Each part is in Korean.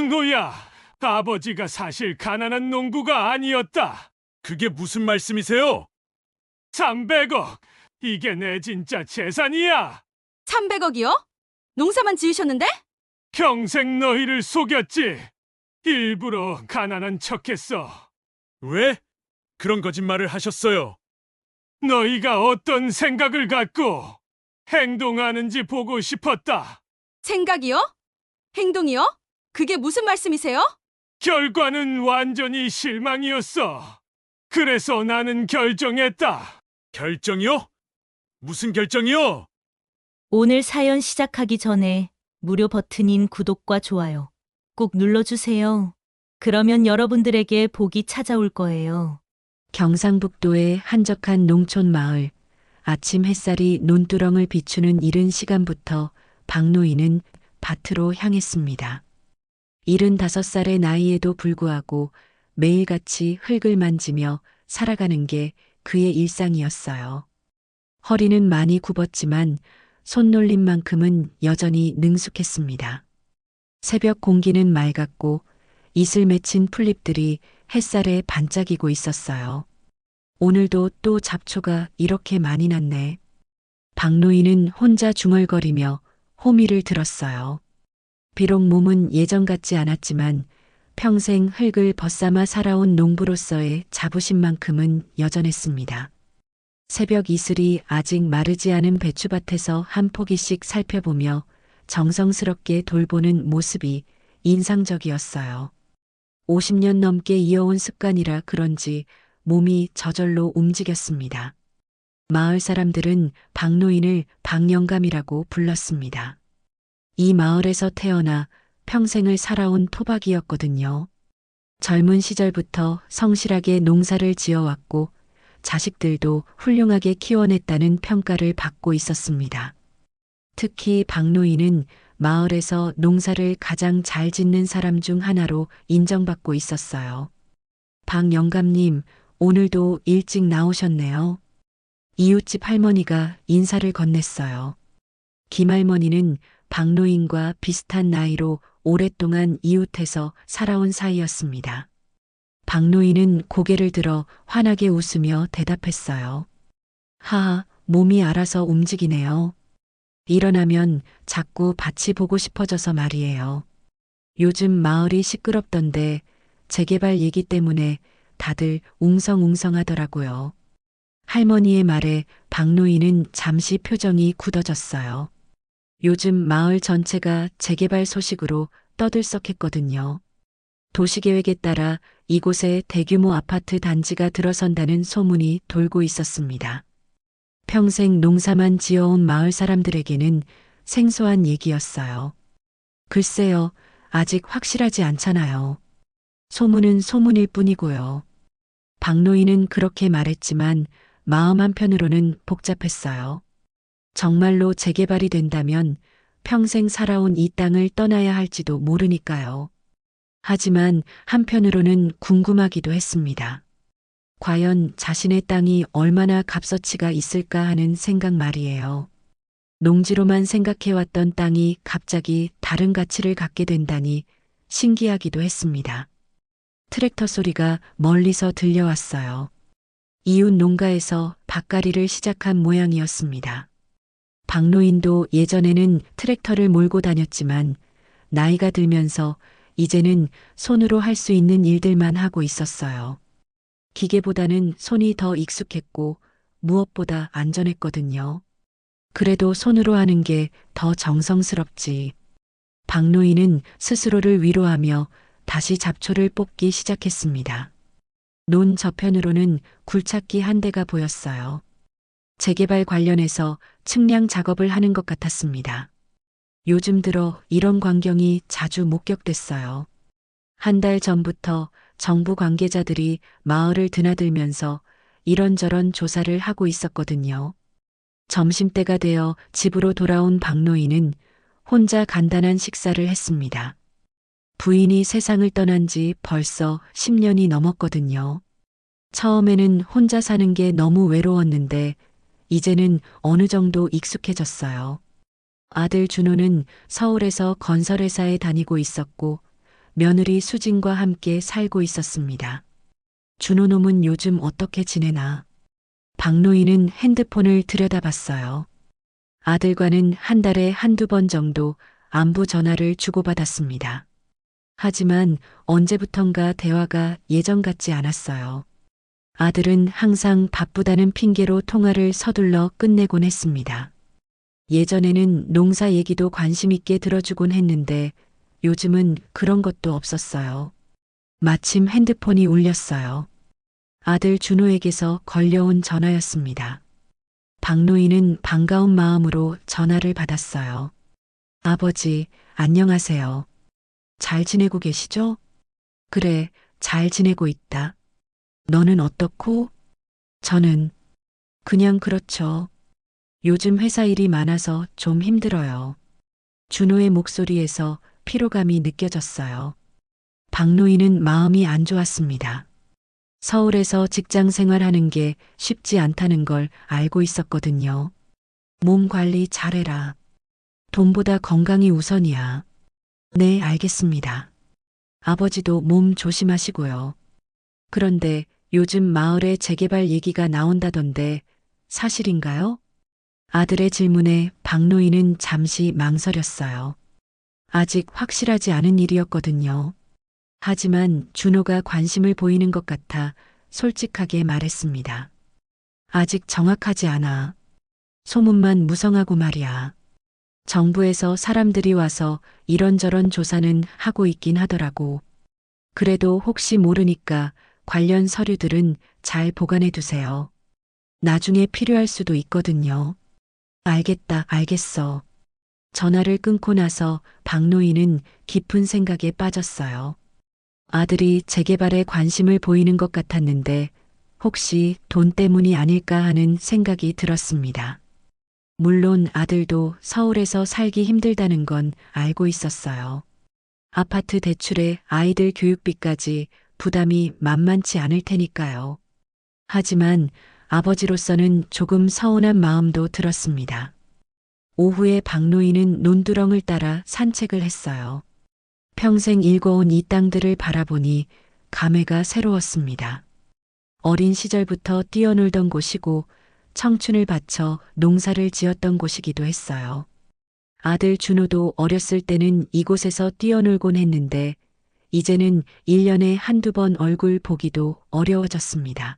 박노야, 아버지가 사실 가난한 농부가 아니었다. 그게 무슨 말씀이세요? 300억! 이게 내 진짜 재산이야! 300억이요? 농사만 지으셨는데? 평생 너희를 속였지! 일부러 가난한 척했어. 왜? 그런 거짓말을 하셨어요. 너희가 어떤 생각을 갖고 행동하는지 보고 싶었다. 생각이요? 행동이요? 그게 무슨 말씀이세요? 결과는 완전히 실망이었어. 그래서 나는 결정했다. 결정이요? 무슨 결정이요? 오늘 사연 시작하기 전에 무료 버튼인 구독과 좋아요 꼭 눌러주세요. 그러면 여러분들에게 복이 찾아올 거예요. 경상북도의 한적한 농촌 마을. 아침 햇살이 논두렁을 비추는 이른 시간부터 박노인은 밭으로 향했습니다. 75살의 나이에도 불구하고 매일같이 흙을 만지며 살아가는 게 그의 일상이었어요. 허리는 많이 굽었지만 손놀림만큼은 여전히 능숙했습니다. 새벽 공기는 맑았고 이슬 맺힌 풀잎들이 햇살에 반짝이고 있었어요. 오늘도 또 잡초가 이렇게 많이 났네. 박노인은 혼자 중얼거리며 호미를 들었어요. 비록 몸은 예전 같지 않았지만 평생 흙을 벗삼아 살아온 농부로서의 자부심만큼은 여전했습니다. 새벽 이슬이 아직 마르지 않은 배추밭에서 한 포기씩 살펴보며 정성스럽게 돌보는 모습이 인상적이었어요. 50년 넘게 이어온 습관이라 그런지 몸이 저절로 움직였습니다. 마을 사람들은 박노인을 박영감이라고 불렀습니다. 이 마을에서 태어나 평생을 살아온 토박이였거든요. 젊은 시절부터 성실하게 농사를 지어왔고 자식들도 훌륭하게 키워냈다는 평가를 받고 있었습니다. 특히 박노인은 마을에서 농사를 가장 잘 짓는 사람 중 하나로 인정받고 있었어요. 박 영감님, 오늘도 일찍 나오셨네요. 이웃집 할머니가 인사를 건넸어요. 김할머니는 박노인과 비슷한 나이로 오랫동안 이웃해서 살아온 사이였습니다. 박노인은 고개를 들어 환하게 웃으며 대답했어요. 하하, 몸이 알아서 움직이네요. 일어나면 자꾸 밭이 보고 싶어져서 말이에요. 요즘 마을이 시끄럽던데 재개발 얘기 때문에 다들 웅성웅성하더라고요. 할머니의 말에 박노인은 잠시 표정이 굳어졌어요. 요즘 마을 전체가 재개발 소식으로 떠들썩했거든요. 도시계획에 따라 이곳에 대규모 아파트 단지가 들어선다는 소문이 돌고 있었습니다. 평생 농사만 지어온 마을 사람들에게는 생소한 얘기였어요. 글쎄요, 아직 확실하지 않잖아요. 소문은 소문일 뿐이고요. 박노인은 그렇게 말했지만 마음 한편으로는 복잡했어요. 정말로 재개발이 된다면 평생 살아온 이 땅을 떠나야 할지도 모르니까요. 하지만 한편으로는 궁금하기도 했습니다. 과연 자신의 땅이 얼마나 값어치가 있을까 하는 생각 말이에요. 농지로만 생각해왔던 땅이 갑자기 다른 가치를 갖게 된다니 신기하기도 했습니다. 트랙터 소리가 멀리서 들려왔어요. 이웃 농가에서 밭갈이를 시작한 모양이었습니다. 박노인도 예전에는 트랙터를 몰고 다녔지만 나이가 들면서 이제는 손으로 할 수 있는 일들만 하고 있었어요. 기계보다는 손이 더 익숙했고 무엇보다 안전했거든요. 그래도 손으로 하는 게 더 정성스럽지. 박노인은 스스로를 위로하며 다시 잡초를 뽑기 시작했습니다. 논 저편으로는 굴착기 한 대가 보였어요. 재개발 관련해서 측량 작업을 하는 것 같았습니다. 요즘 들어 이런 광경이 자주 목격됐어요. 한 달 전부터 정부 관계자들이 마을을 드나들면서 이런저런 조사를 하고 있었거든요. 점심때가 되어 집으로 돌아온 박노인은 혼자 간단한 식사를 했습니다. 부인이 세상을 떠난 지 벌써 10년이 넘었거든요. 처음에는 혼자 사는 게 너무 외로웠는데 이제는 어느 정도 익숙해졌어요. 아들 준호는 서울에서 건설회사에 다니고 있었고 며느리 수진과 함께 살고 있었습니다. 준호놈은 요즘 어떻게 지내나? 박노인은 핸드폰을 들여다봤어요. 아들과는 한 달에 한두 번 정도 안부 전화를 주고받았습니다. 하지만 언제부턴가 대화가 예전 같지 않았어요. 아들은 항상 바쁘다는 핑계로 통화를 서둘러 끝내곤 했습니다. 예전에는 농사 얘기도 관심 있게 들어주곤 했는데 요즘은 그런 것도 없었어요. 마침 핸드폰이 울렸어요. 아들 준호에게서 걸려온 전화였습니다. 박노인은 반가운 마음으로 전화를 받았어요. 아버지, 안녕하세요. 잘 지내고 계시죠? 그래, 잘 지내고 있다. 너는 어떻고? 저는 그냥 그렇죠. 요즘 회사 일이 많아서 좀 힘들어요. 준호의 목소리에서 피로감이 느껴졌어요. 박노인은 마음이 안 좋았습니다. 서울에서 직장 생활하는 게 쉽지 않다는 걸 알고 있었거든요. 몸 관리 잘해라. 돈보다 건강이 우선이야. 네, 알겠습니다. 아버지도 몸 조심하시고요. 그런데 요즘 마을에 재개발 얘기가 나온다던데 사실인가요? 아들의 질문에 박노인은 잠시 망설였어요. 아직 확실하지 않은 일이었거든요. 하지만 준호가 관심을 보이는 것 같아 솔직하게 말했습니다. 아직 정확하지 않아. 소문만 무성하고 말이야. 정부에서 사람들이 와서 이런저런 조사는 하고 있긴 하더라고. 그래도 혹시 모르니까 관련 서류들은 잘 보관해 두세요. 나중에 필요할 수도 있거든요. 알겠다, 알겠어. 전화를 끊고 나서 박노인은 깊은 생각에 빠졌어요. 아들이 재개발에 관심을 보이는 것 같았는데 혹시 돈 때문이 아닐까 하는 생각이 들었습니다. 물론 아들도 서울에서 살기 힘들다는 건 알고 있었어요. 아파트 대출에 아이들 교육비까지 부담이 만만치 않을 테니까요. 하지만 아버지로서는 조금 서운한 마음도 들었습니다. 오후에 박노인은 논두렁을 따라 산책을 했어요. 평생 일궈온 이 땅들을 바라보니 감회가 새로웠습니다. 어린 시절부터 뛰어놀던 곳이고 청춘을 바쳐 농사를 지었던 곳이기도 했어요. 아들 준호도 어렸을 때는 이곳에서 뛰어놀곤 했는데 이제는 1년에 한두 번 얼굴 보기도 어려워졌습니다.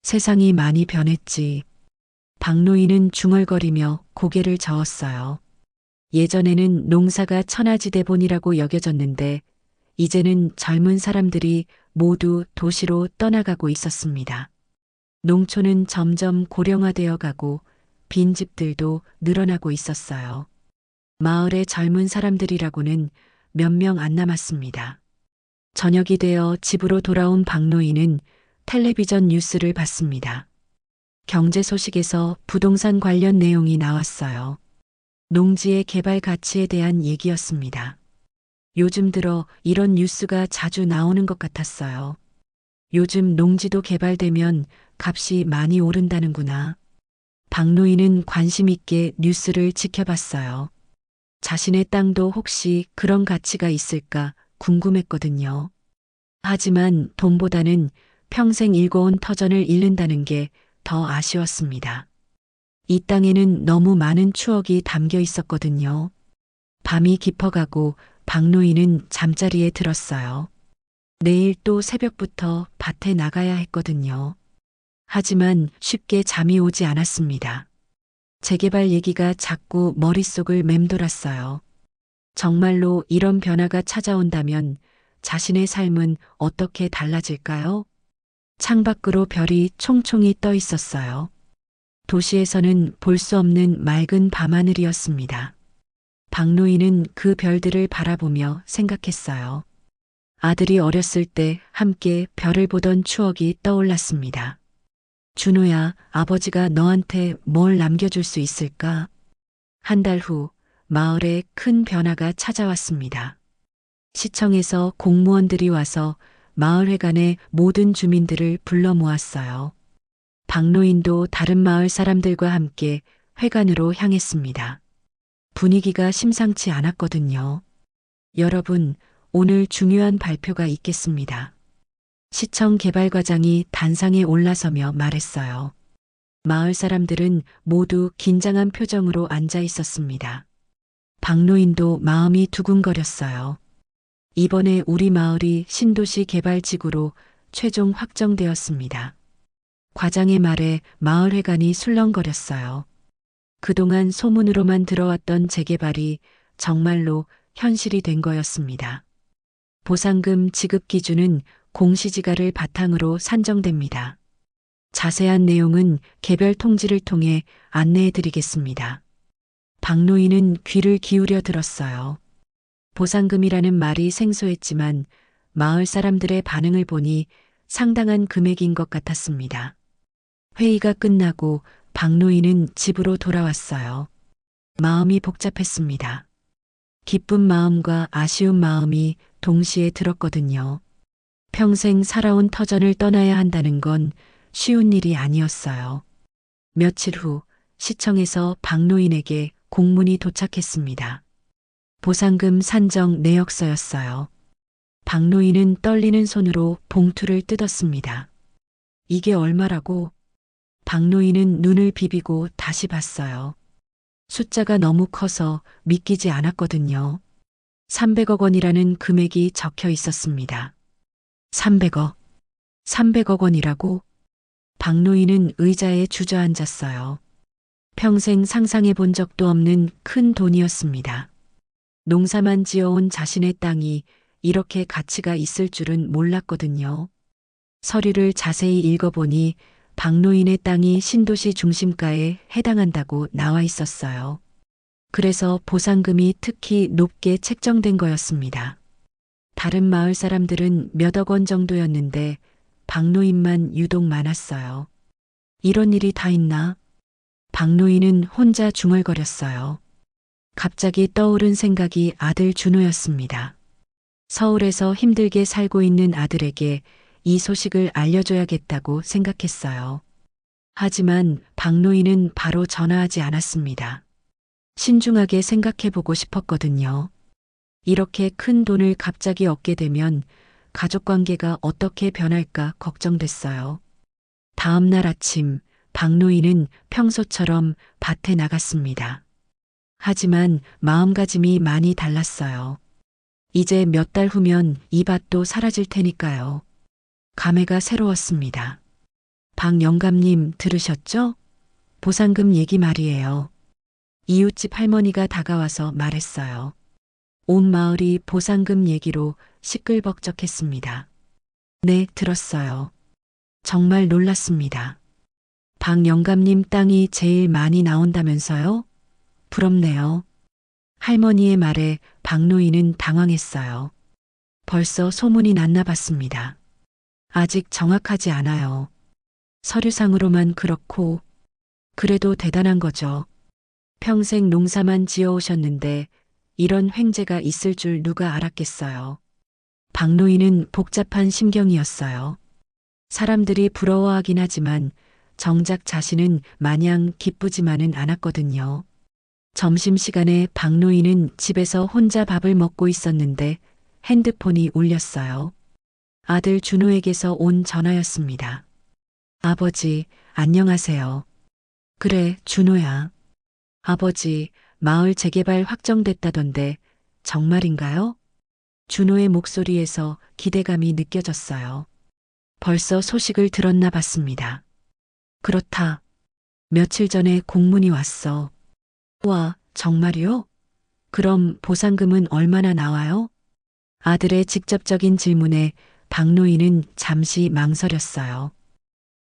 세상이 많이 변했지. 박노인은 중얼거리며 고개를 저었어요. 예전에는 농사가 천하지대본이라고 여겨졌는데 이제는 젊은 사람들이 모두 도시로 떠나가고 있었습니다. 농촌은 점점 고령화되어 가고 빈집들도 늘어나고 있었어요. 마을의 젊은 사람들이라고는 몇 명 안 남았습니다. 저녁이 되어 집으로 돌아온 박노인은 텔레비전 뉴스를 봤습니다. 경제 소식에서 부동산 관련 내용이 나왔어요. 농지의 개발 가치에 대한 얘기였습니다. 요즘 들어 이런 뉴스가 자주 나오는 것 같았어요. 요즘 농지도 개발되면 값이 많이 오른다는구나. 박노인은 관심 있게 뉴스를 지켜봤어요. 자신의 땅도 혹시 그런 가치가 있을까 궁금했거든요. 하지만 돈보다는 평생 일궈온 터전을 잃는다는 게 더 아쉬웠습니다. 이 땅에는 너무 많은 추억이 담겨 있었거든요. 밤이 깊어가고 박노인은 잠자리에 들었어요. 내일 또 새벽부터 밭에 나가야 했거든요. 하지만 쉽게 잠이 오지 않았습니다. 재개발 얘기가 자꾸 머릿속을 맴돌았어요. 정말로 이런 변화가 찾아온다면 자신의 삶은 어떻게 달라질까요? 창밖으로 별이 총총히 떠 있었어요. 도시에서는 볼 수 없는 맑은 밤하늘이었습니다. 박노인은 그 별들을 바라보며 생각했어요. 아들이 어렸을 때 함께 별을 보던 추억이 떠올랐습니다. 준호야, 아버지가 너한테 뭘 남겨줄 수 있을까? 한 달 후 마을에 큰 변화가 찾아왔습니다. 시청에서 공무원들이 와서 마을회관의 모든 주민들을 불러 모았어요. 박노인도 다른 마을 사람들과 함께 회관으로 향했습니다. 분위기가 심상치 않았거든요. 여러분, 오늘 중요한 발표가 있겠습니다. 시청 개발과장이 단상에 올라서며 말했어요. 마을 사람들은 모두 긴장한 표정으로 앉아 있었습니다. 박노인도 마음이 두근거렸어요. 이번에 우리 마을이 신도시 개발지구로 최종 확정되었습니다. 과장의 말에 마을회관이 술렁거렸어요. 그동안 소문으로만 들어왔던 재개발이 정말로 현실이 된 거였습니다. 보상금 지급 기준은 공시지가를 바탕으로 산정됩니다. 자세한 내용은 개별 통지를 통해 안내해 드리겠습니다. 박노인은 귀를 기울여 들었어요. 보상금이라는 말이 생소했지만 마을 사람들의 반응을 보니 상당한 금액인 것 같았습니다. 회의가 끝나고 박노인은 집으로 돌아왔어요. 마음이 복잡했습니다. 기쁜 마음과 아쉬운 마음이 동시에 들었거든요. 평생 살아온 터전을 떠나야 한다는 건 쉬운 일이 아니었어요. 며칠 후 시청에서 박노인에게 공문이 도착했습니다. 보상금 산정 내역서였어요. 박노인은 떨리는 손으로 봉투를 뜯었습니다. 이게 얼마라고? 박노인은 눈을 비비고 다시 봤어요. 숫자가 너무 커서 믿기지 않았거든요. 300억 원이라는 금액이 적혀 있었습니다. 300억. 300억 원이라고? 박노인은 의자에 주저앉았어요. 평생 상상해 본 적도 없는 큰 돈이었습니다. 농사만 지어온 자신의 땅이 이렇게 가치가 있을 줄은 몰랐거든요. 서류를 자세히 읽어보니 박노인의 땅이 신도시 중심가에 해당한다고 나와 있었어요. 그래서 보상금이 특히 높게 책정된 거였습니다. 다른 마을 사람들은 몇억 원 정도였는데 박노인만 유독 많았어요. 이런 일이 다 있나? 박노인은 혼자 중얼거렸어요. 갑자기 떠오른 생각이 아들 준호였습니다. 서울에서 힘들게 살고 있는 아들에게 이 소식을 알려줘야겠다고 생각했어요. 하지만 박노인은 바로 전화하지 않았습니다. 신중하게 생각해보고 싶었거든요. 이렇게 큰 돈을 갑자기 얻게 되면 가족 관계가 어떻게 변할까 걱정됐어요. 다음 날 아침 박노인은 평소처럼 밭에 나갔습니다. 하지만 마음가짐이 많이 달랐어요. 이제 몇 달 후면 이 밭도 사라질 테니까요. 감회가 새로웠습니다. 박 영감님 들으셨죠? 보상금 얘기 말이에요. 이웃집 할머니가 다가와서 말했어요. 온 마을이 보상금 얘기로 시끌벅적했습니다. 네, 들었어요. 정말 놀랐습니다. 박 영감님 땅이 제일 많이 나온다면서요? 부럽네요. 할머니의 말에 박노인은 당황했어요. 벌써 소문이 났나 봤습니다. 아직 정확하지 않아요. 서류상으로만 그렇고, 그래도 대단한 거죠. 평생 농사만 지어오셨는데 이런 횡재가 있을 줄 누가 알았겠어요. 박노인은 복잡한 심경이었어요. 사람들이 부러워하긴 하지만 정작 자신은 마냥 기쁘지만은 않았거든요. 점심시간에 박노인은 집에서 혼자 밥을 먹고 있었는데 핸드폰이 울렸어요. 아들 준호에게서 온 전화였습니다. 아버지, 안녕하세요. 그래, 준호야. 아버지, 마을 재개발 확정됐다던데 정말인가요? 준호의 목소리에서 기대감이 느껴졌어요. 벌써 소식을 들었나 봤습니다. 그렇다. 며칠 전에 공문이 왔어. 와, 정말이요? 그럼 보상금은 얼마나 나와요? 아들의 직접적인 질문에 박노인은 잠시 망설였어요.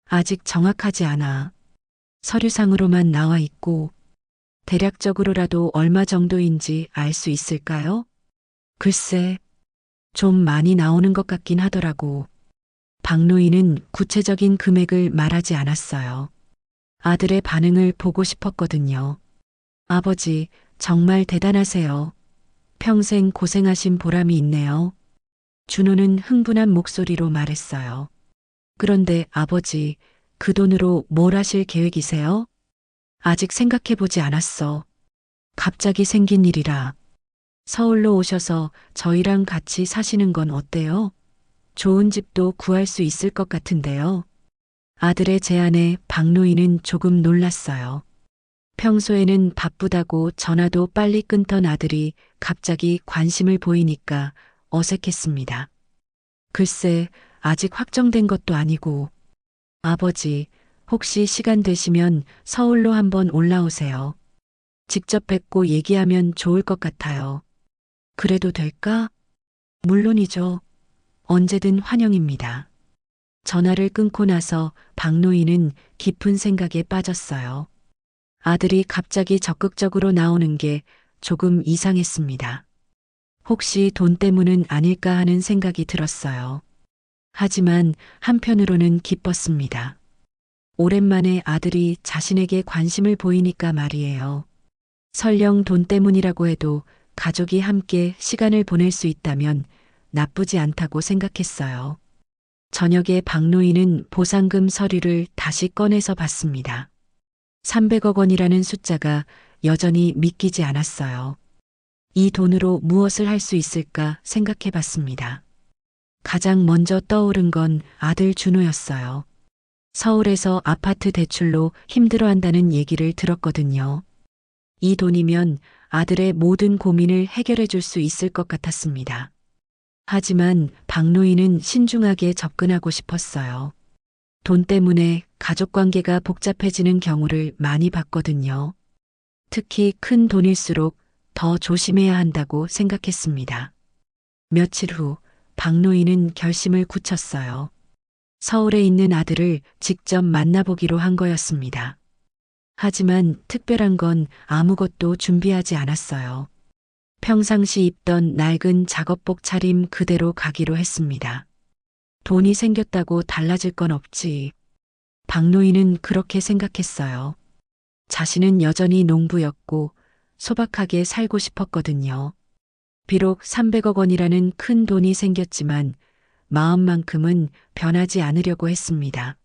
아직 정확하지 않아. 서류상으로만 나와 있고 대략적으로라도 얼마 정도인지 알 수 있을까요? 글쎄, 좀 많이 나오는 것 같긴 하더라고. 박노인은 구체적인 금액을 말하지 않았어요. 아들의 반응을 보고 싶었거든요. 아버지, 정말 대단하세요. 평생 고생하신 보람이 있네요. 준호는 흥분한 목소리로 말했어요. 그런데 아버지, 그 돈으로 뭘 하실 계획이세요? 아직 생각해보지 않았어. 갑자기 생긴 일이라. 서울로 오셔서 저희랑 같이 사시는 건 어때요? 좋은 집도 구할 수 있을 것 같은데요. 아들의 제안에 박노인은 조금 놀랐어요. 평소에는 바쁘다고 전화도 빨리 끊던 아들이 갑자기 관심을 보이니까 어색했습니다. 글쎄, 아직 확정된 것도 아니고. 아버지, 혹시 시간 되시면 서울로 한번 올라오세요. 직접 뵙고 얘기하면 좋을 것 같아요. 그래도 될까? 물론이죠. 언제든 환영입니다. 전화를 끊고 나서 박노인은 깊은 생각에 빠졌어요. 아들이 갑자기 적극적으로 나오는 게 조금 이상했습니다. 혹시 돈 때문은 아닐까 하는 생각이 들었어요. 하지만 한편으로는 기뻤습니다. 오랜만에 아들이 자신에게 관심을 보이니까 말이에요. 설령 돈 때문이라고 해도 가족이 함께 시간을 보낼 수 있다면 나쁘지 않다고 생각했어요. 저녁에 박노인은 보상금 서류를 다시 꺼내서 봤습니다. 300억 원이라는 숫자가 여전히 믿기지 않았어요. 이 돈으로 무엇을 할 수 있을까 생각해 봤습니다. 가장 먼저 떠오른 건 아들 준호였어요. 서울에서 아파트 대출로 힘들어한다는 얘기를 들었거든요. 이 돈이면 아들의 모든 고민을 해결해 줄 수 있을 것 같았습니다. 하지만 박노인은 신중하게 접근하고 싶었어요. 돈 때문에 가족 관계가 복잡해지는 경우를 많이 봤거든요. 특히 큰 돈일수록 더 조심해야 한다고 생각했습니다. 며칠 후 박노인은 결심을 굳혔어요. 서울에 있는 아들을 직접 만나보기로 한 거였습니다. 하지만 특별한 건 아무것도 준비하지 않았어요. 평상시 입던 낡은 작업복 차림 그대로 가기로 했습니다. 돈이 생겼다고 달라질 건 없지. 박노인은 그렇게 생각했어요. 자신은 여전히 농부였고 소박하게 살고 싶었거든요. 비록 300억 원이라는 큰 돈이 생겼지만 마음만큼은 변하지 않으려고 했습니다.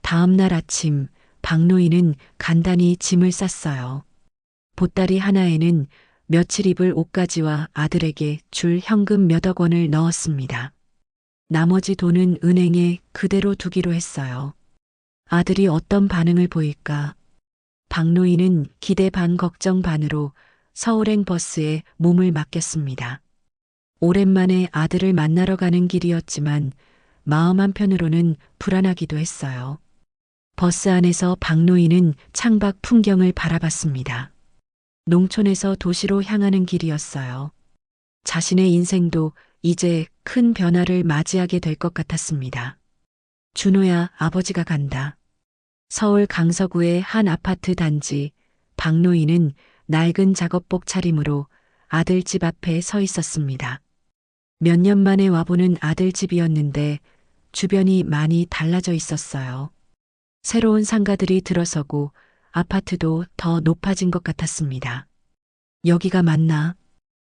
다음 날 아침 박노인은 간단히 짐을 쌌어요. 보따리 하나에는 며칠 입을 옷가지와 아들에게 줄 현금 몇억 원을 넣었습니다. 나머지 돈은 은행에 그대로 두기로 했어요. 아들이 어떤 반응을 보일까? 박노인은 기대 반 걱정 반으로 서울행 버스에 몸을 맡겼습니다. 오랜만에 아들을 만나러 가는 길이었지만 마음 한편으로는 불안하기도 했어요. 버스 안에서 박노인은 창밖 풍경을 바라봤습니다. 농촌에서 도시로 향하는 길이었어요. 자신의 인생도 이제 큰 변화를 맞이하게 될 것 같았습니다. 준호야, 아버지가 간다. 서울 강서구의 한 아파트 단지, 박노인은 낡은 작업복 차림으로 아들 집 앞에 서 있었습니다. 몇 년 만에 와보는 아들 집이었는데 주변이 많이 달라져 있었어요. 새로운 상가들이 들어서고 아파트도 더 높아진 것 같았습니다. 여기가 맞나?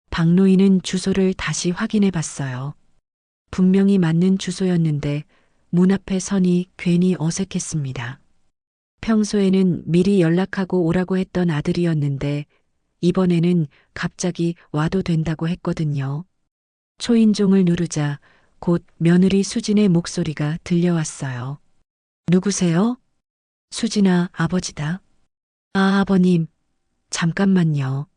박노인은 주소를 다시 확인해 봤어요. 분명히 맞는 주소였는데 문 앞에 서니 괜히 어색했습니다. 평소에는 미리 연락하고 오라고 했던 아들이었는데 이번에는 갑자기 와도 된다고 했거든요. 초인종을 누르자 곧 며느리 수진의 목소리가 들려왔어요. 누구세요? 수진아, 아버지다. 아, 아버님. 잠깐만요.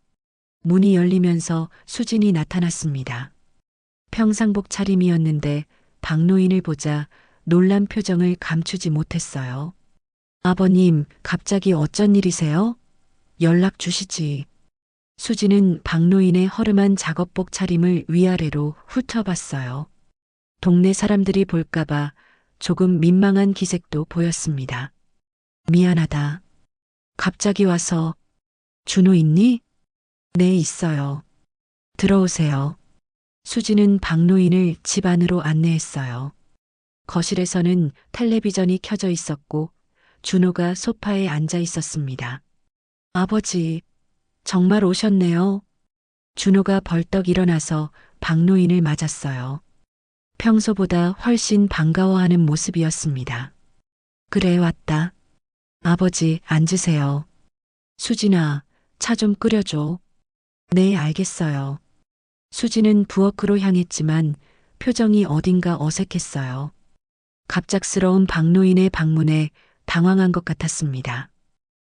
문이 열리면서 수진이 나타났습니다. 평상복 차림이었는데 박노인을 보자 놀란 표정을 감추지 못했어요. 아버님, 갑자기 어쩐 일이세요? 연락 주시지. 수진은 박노인의 허름한 작업복 차림을 위아래로 훑어봤어요. 동네 사람들이 볼까봐 조금 민망한 기색도 보였습니다. 미안하다. 갑자기 와서. 준호 있니? 네, 있어요. 들어오세요. 수진은 박노인을 집 안으로 안내했어요. 거실에서는 텔레비전이 켜져 있었고 준호가 소파에 앉아 있었습니다. 아버지, 정말 오셨네요. 준호가 벌떡 일어나서 박노인을 맞았어요. 평소보다 훨씬 반가워하는 모습이었습니다. 그래, 왔다. 아버지, 앉으세요. 수진아, 차 좀 끓여줘. 네, 알겠어요. 수지는 부엌으로 향했지만 표정이 어딘가 어색했어요. 갑작스러운 박노인의 방문에 당황한 것 같았습니다.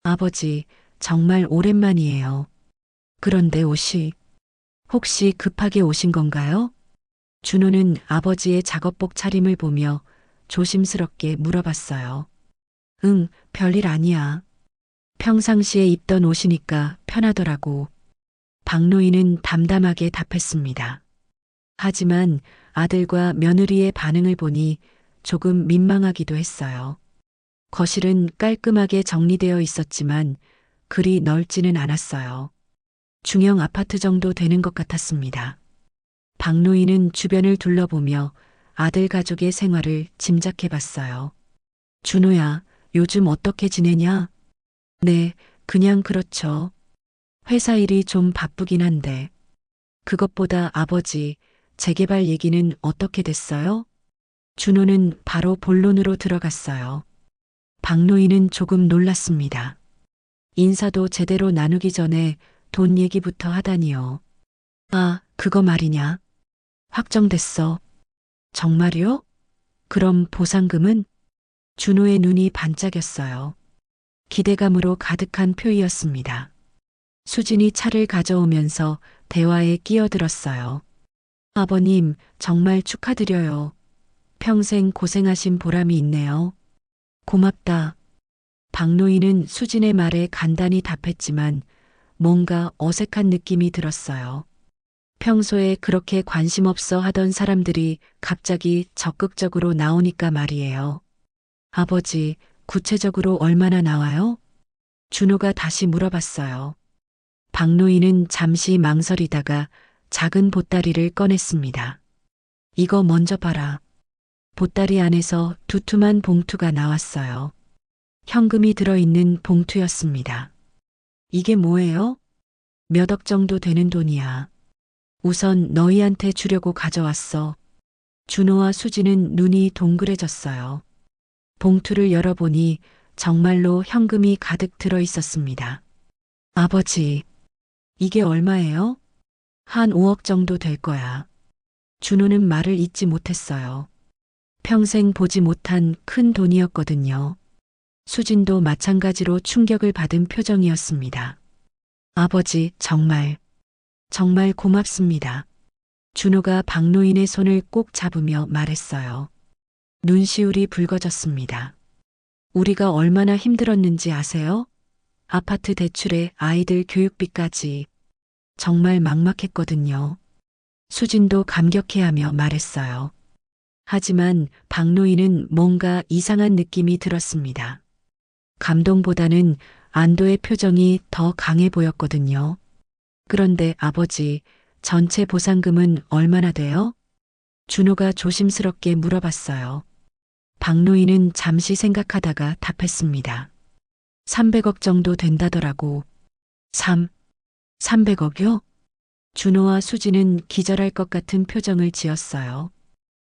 아버지, 정말 오랜만이에요. 그런데 옷이 혹시 급하게 오신 건가요? 준호는 아버지의 작업복 차림을 보며 조심스럽게 물어봤어요. 응, 별일 아니야. 평상시에 입던 옷이니까 편하더라고. 박노인은 담담하게 답했습니다. 하지만 아들과 며느리의 반응을 보니 조금 민망하기도 했어요. 거실은 깔끔하게 정리되어 있었지만 그리 넓지는 않았어요. 중형 아파트 정도 되는 것 같았습니다. 박노인은 주변을 둘러보며 아들 가족의 생활을 짐작해 봤어요. 준호야, 요즘 어떻게 지내냐? 네, 그냥 그렇죠. 회사 일이 좀 바쁘긴 한데. 그것보다 아버지, 재개발 얘기는 어떻게 됐어요? 준호는 바로 본론으로 들어갔어요. 박노인은 조금 놀랐습니다. 인사도 제대로 나누기 전에 돈 얘기부터 하다니요. 아, 그거 말이냐? 확정됐어. 정말요? 그럼 보상금은? 준호의 눈이 반짝였어요. 기대감으로 가득한 표이였습니다. 수진이 차를 가져오면서 대화에 끼어들었어요. 아버님, 정말 축하드려요. 평생 고생하신 보람이 있네요. 고맙다. 박노인은 수진의 말에 간단히 답했지만 뭔가 어색한 느낌이 들었어요. 평소에 그렇게 관심 없어 하던 사람들이 갑자기 적극적으로 나오니까 말이에요. 아버지, 구체적으로 얼마나 나와요? 준호가 다시 물어봤어요. 박노인은 잠시 망설이다가 작은 보따리를 꺼냈습니다. 이거 먼저 봐라. 보따리 안에서 두툼한 봉투가 나왔어요. 현금이 들어있는 봉투였습니다. 이게 뭐예요? 몇 억 정도 되는 돈이야. 우선 너희한테 주려고 가져왔어. 준호와 수지는 눈이 동그래졌어요. 봉투를 열어보니 정말로 현금이 가득 들어 있었습니다. 아버지, 이게 얼마예요? 한 5억 정도 될 거야. 준호는 말을 잇지 못했어요. 평생 보지 못한 큰 돈이었거든요. 수진도 마찬가지로 충격을 받은 표정이었습니다. 아버지, 정말 고맙습니다. 준호가 박노인의 손을 꼭 잡으며 말했어요. 눈시울이 붉어졌습니다. 우리가 얼마나 힘들었는지 아세요? 아파트 대출에 아이들 교육비까지. 정말 막막했거든요. 수진도 감격해하며 말했어요. 하지만 박노인은 뭔가 이상한 느낌이 들었습니다. 감동보다는 안도의 표정이 더 강해 보였거든요. 그런데 아버지, 전체 보상금은 얼마나 돼요? 준호가 조심스럽게 물어봤어요. 박노인은 잠시 생각하다가 답했습니다. 300억 정도 된다더라고. 300억이요? 준호와 수지는 기절할 것 같은 표정을 지었어요.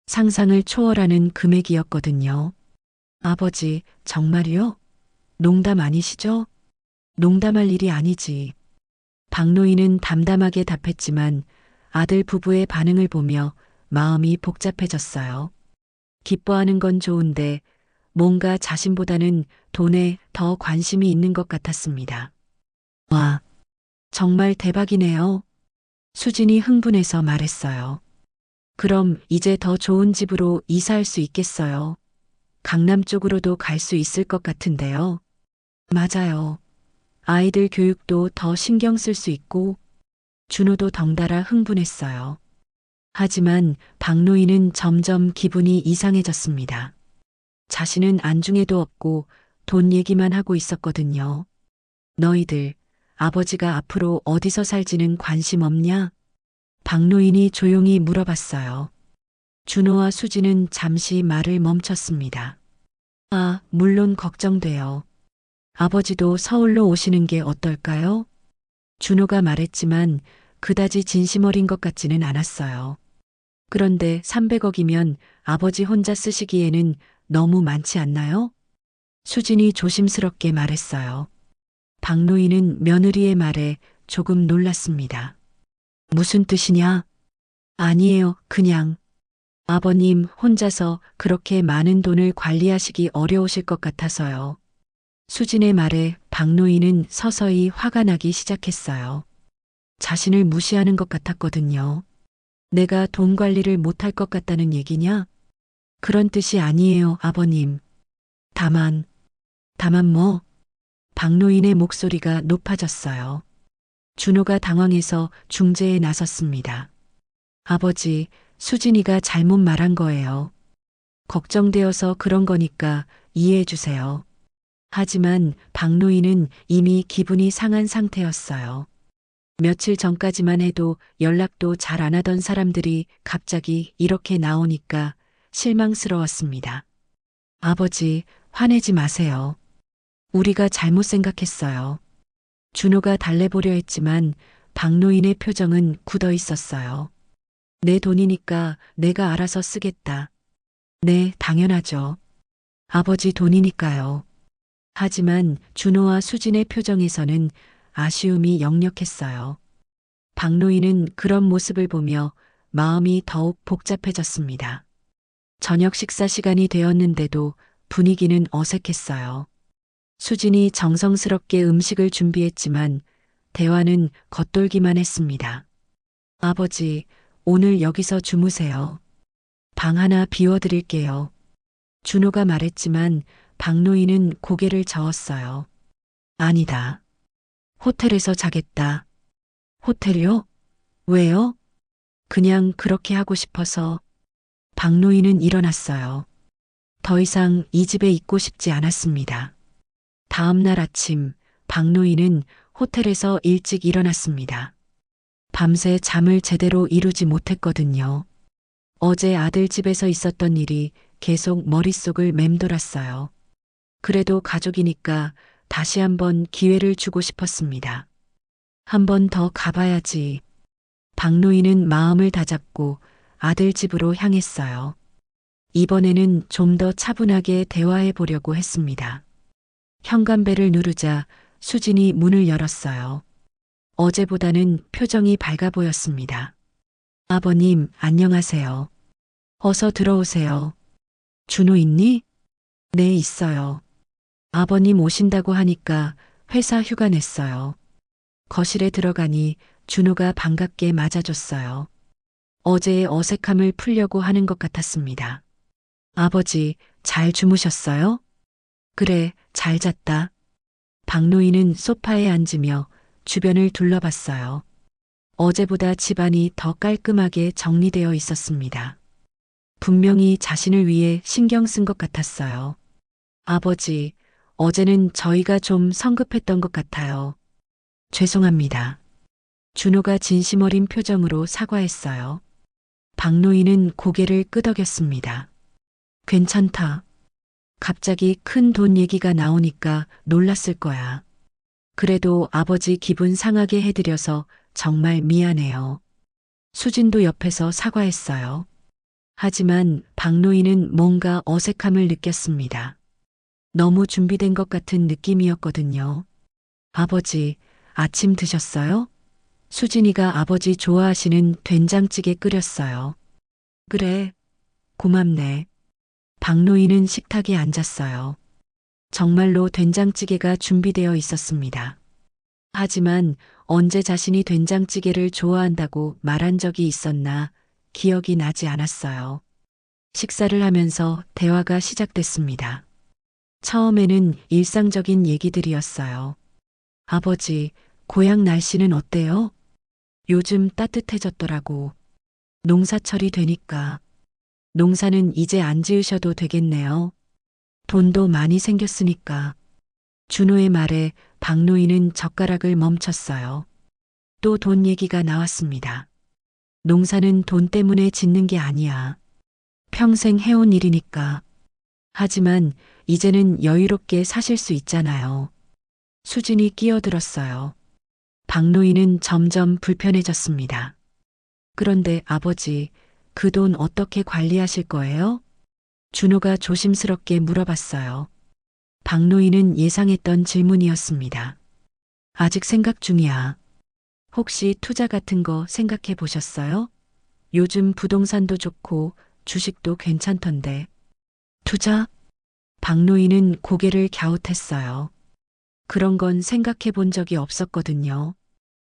상상을 초월하는 금액이었거든요. 아버지, 정말이요? 농담 아니시죠? 농담할 일이 아니지. 박노인은 담담하게 답했지만 아들 부부의 반응을 보며 마음이 복잡해졌어요. 기뻐하는 건 좋은데 뭔가 자신보다는 돈에 더 관심이 있는 것 같았습니다. 와, 정말 대박이네요. 수진이 흥분해서 말했어요. 그럼 이제 더 좋은 집으로 이사할 수 있겠어요. 강남 쪽으로도 갈 수 있을 것 같은데요. 맞아요. 아이들 교육도 더 신경 쓸 수 있고. 준호도 덩달아 흥분했어요. 하지만 박노인은 점점 기분이 이상해졌습니다. 자신은 안중에도 없고 돈 얘기만 하고 있었거든요. 너희들, 아버지가 앞으로 어디서 살지는 관심 없냐? 박노인이 조용히 물어봤어요. 준호와 수지는 잠시 말을 멈췄습니다. 아, 물론 걱정돼요. 아버지도 서울로 오시는 게 어떨까요? 준호가 말했지만 그다지 진심 어린 것 같지는 않았어요. 그런데 300억이면 아버지 혼자 쓰시기에는 너무 많지 않나요? 수진이 조심스럽게 말했어요. 박노인은 며느리의 말에 조금 놀랐습니다. 무슨 뜻이냐? 아니에요, 그냥. 아버님 혼자서 그렇게 많은 돈을 관리하시기 어려우실 것 같아서요. 수진의 말에 박노인은 서서히 화가 나기 시작했어요. 자신을 무시하는 것 같았거든요. 내가 돈 관리를 못할 것 같다는 얘기냐? 그런 뜻이 아니에요, 아버님. 다만 뭐? 박노인의 목소리가 높아졌어요. 준호가 당황해서 중재에 나섰습니다. 아버지, 수진이가 잘못 말한 거예요. 걱정되어서 그런 거니까 이해해 주세요. 하지만 박노인은 이미 기분이 상한 상태였어요. 며칠 전까지만 해도 연락도 잘 안 하던 사람들이 갑자기 이렇게 나오니까 실망스러웠습니다. 아버지, 화내지 마세요. 우리가 잘못 생각했어요. 준호가 달래보려 했지만 박노인의 표정은 굳어 있었어요. 내 돈이니까 내가 알아서 쓰겠다. 네, 당연하죠. 아버지 돈이니까요. 하지만 준호와 수진의 표정에서는 아쉬움이 역력했어요. 박노인은 그런 모습을 보며 마음이 더욱 복잡해졌습니다. 저녁 식사 시간이 되었는데도 분위기는 어색했어요. 수진이 정성스럽게 음식을 준비했지만 대화는 겉돌기만 했습니다. 아버지, 오늘 여기서 주무세요. 방 하나 비워드릴게요. 준호가 말했지만 박노인은 고개를 저었어요. 아니다. 호텔에서 자겠다. 호텔이요? 왜요? 그냥 그렇게 하고 싶어서. 박노인은 일어났어요. 더 이상 이 집에 있고 싶지 않았습니다. 다음 날 아침, 박노인은 호텔에서 일찍 일어났습니다. 밤새 잠을 제대로 이루지 못했거든요. 어제 아들 집에서 있었던 일이 계속 머릿속을 맴돌았어요. 그래도 가족이니까 다시 한번 기회를 주고 싶었습니다. 한 번 더 가봐야지. 박노인은 마음을 다잡고 아들 집으로 향했어요. 이번에는 좀 더 차분하게 대화해 보려고 했습니다. 현관벨을 누르자 수진이 문을 열었어요. 어제보다는 표정이 밝아 보였습니다. 아버님, 안녕하세요. 어서 들어오세요. 준호 있니? 네, 있어요. 아버님 오신다고 하니까 회사 휴가 냈어요. 거실에 들어가니 준호가 반갑게 맞아줬어요. 어제의 어색함을 풀려고 하는 것 같았습니다. 아버지, 잘 주무셨어요? 그래, 잘 잤다. 박노인은 소파에 앉으며 주변을 둘러봤어요. 어제보다 집안이 더 깔끔하게 정리되어 있었습니다. 분명히 자신을 위해 신경 쓴 것 같았어요. 아버지, 어제는 저희가 좀 성급했던 것 같아요. 죄송합니다. 준호가 진심 어린 표정으로 사과했어요. 박노인은 고개를 끄덕였습니다. 괜찮다. 갑자기 큰 돈 얘기가 나오니까 놀랐을 거야. 그래도 아버지 기분 상하게 해드려서 정말 미안해요. 수진도 옆에서 사과했어요. 하지만 박노인은 뭔가 어색함을 느꼈습니다. 너무 준비된 것 같은 느낌이었거든요. 아버지, 아침 드셨어요? 수진이가 아버지 좋아하시는 된장찌개 끓였어요. 그래, 고맙네. 박노인은 식탁에 앉았어요. 정말로 된장찌개가 준비되어 있었습니다. 하지만 언제 자신이 된장찌개를 좋아한다고 말한 적이 있었나 기억이 나지 않았어요. 식사를 하면서 대화가 시작됐습니다. 처음에는 일상적인 얘기들이었어요. 아버지, 고향 날씨는 어때요? 요즘 따뜻해졌더라고. 농사철이 되니까. 농사는 이제 안 지으셔도 되겠네요. 돈도 많이 생겼으니까. 준호의 말에 박노인은 젓가락을 멈췄어요. 또 돈 얘기가 나왔습니다. 농사는 돈 때문에 짓는 게 아니야. 평생 해온 일이니까. 하지만 이제는 여유롭게 사실 수 있잖아요. 수진이 끼어들었어요. 박노인은 점점 불편해졌습니다. 그런데 아버지, 그 돈 어떻게 관리하실 거예요? 준호가 조심스럽게 물어봤어요. 박노인은 예상했던 질문이었습니다. 아직 생각 중이야. 혹시 투자 같은 거 생각해 보셨어요? 요즘 부동산도 좋고 주식도 괜찮던데. 투자? 박노인은 고개를 갸웃했어요. 그런 건 생각해 본 적이 없었거든요.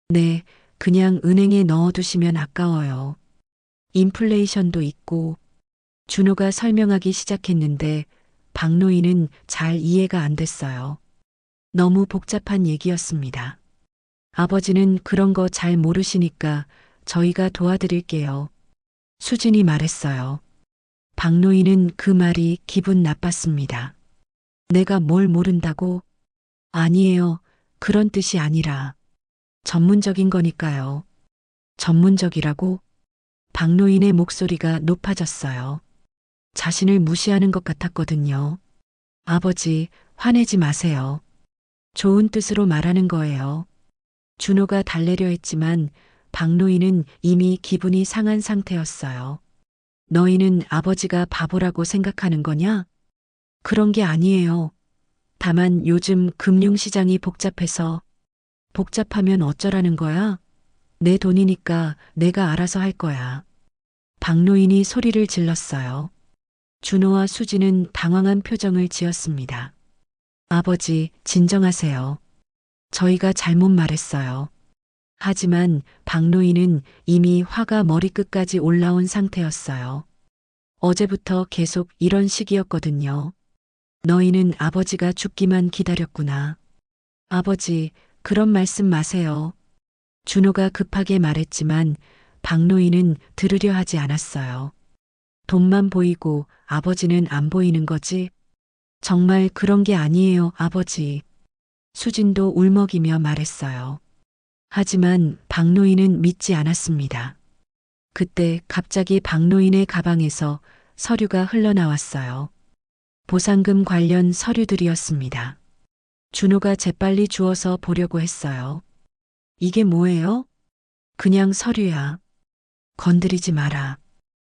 네, 그냥 은행에 넣어두시면 아까워요. 인플레이션도 있고. 준호가 설명하기 시작했는데 박노인은 잘 이해가 안 됐어요. 너무 복잡한 얘기였습니다. 아버지는 그런 거 잘 모르시니까 저희가 도와드릴게요. 수진이 말했어요. 박노인은 그 말이 기분 나빴습니다. 내가 뭘 모른다고? 아니에요. 그런 뜻이 아니라 전문적인 거니까요. 전문적이라고? 박노인의 목소리가 높아졌어요. 자신을 무시하는 것 같았거든요. 아버지, 화내지 마세요. 좋은 뜻으로 말하는 거예요. 준호가 달래려 했지만 박노인은 이미 기분이 상한 상태였어요. 너희는 아버지가 바보라고 생각하는 거냐? 그런 게 아니에요. 다만 요즘 금융시장이 복잡해서. 복잡하면 어쩌라는 거야? 내 돈이니까 내가 알아서 할 거야. 박노인이 소리를 질렀어요. 준호와 수지는 당황한 표정을 지었습니다. 아버지, 진정하세요. 저희가 잘못 말했어요. 하지만 박노인은 이미 화가 머리끝까지 올라온 상태였어요. 어제부터 계속 이런 식이었거든요. 너희는 아버지가 죽기만 기다렸구나. 아버지, 그런 말씀 마세요. 준호가 급하게 말했지만 박노인은 들으려 하지 않았어요. 돈만 보이고 아버지는 안 보이는 거지? 정말 그런 게 아니에요, 아버지. 수진도 울먹이며 말했어요. 하지만 박노인은 믿지 않았습니다. 그때 갑자기 박노인의 가방에서 서류가 흘러나왔어요. 보상금 관련 서류들이었습니다. 준호가 재빨리 주워서 보려고 했어요. 이게 뭐예요? 그냥 서류야. 건드리지 마라.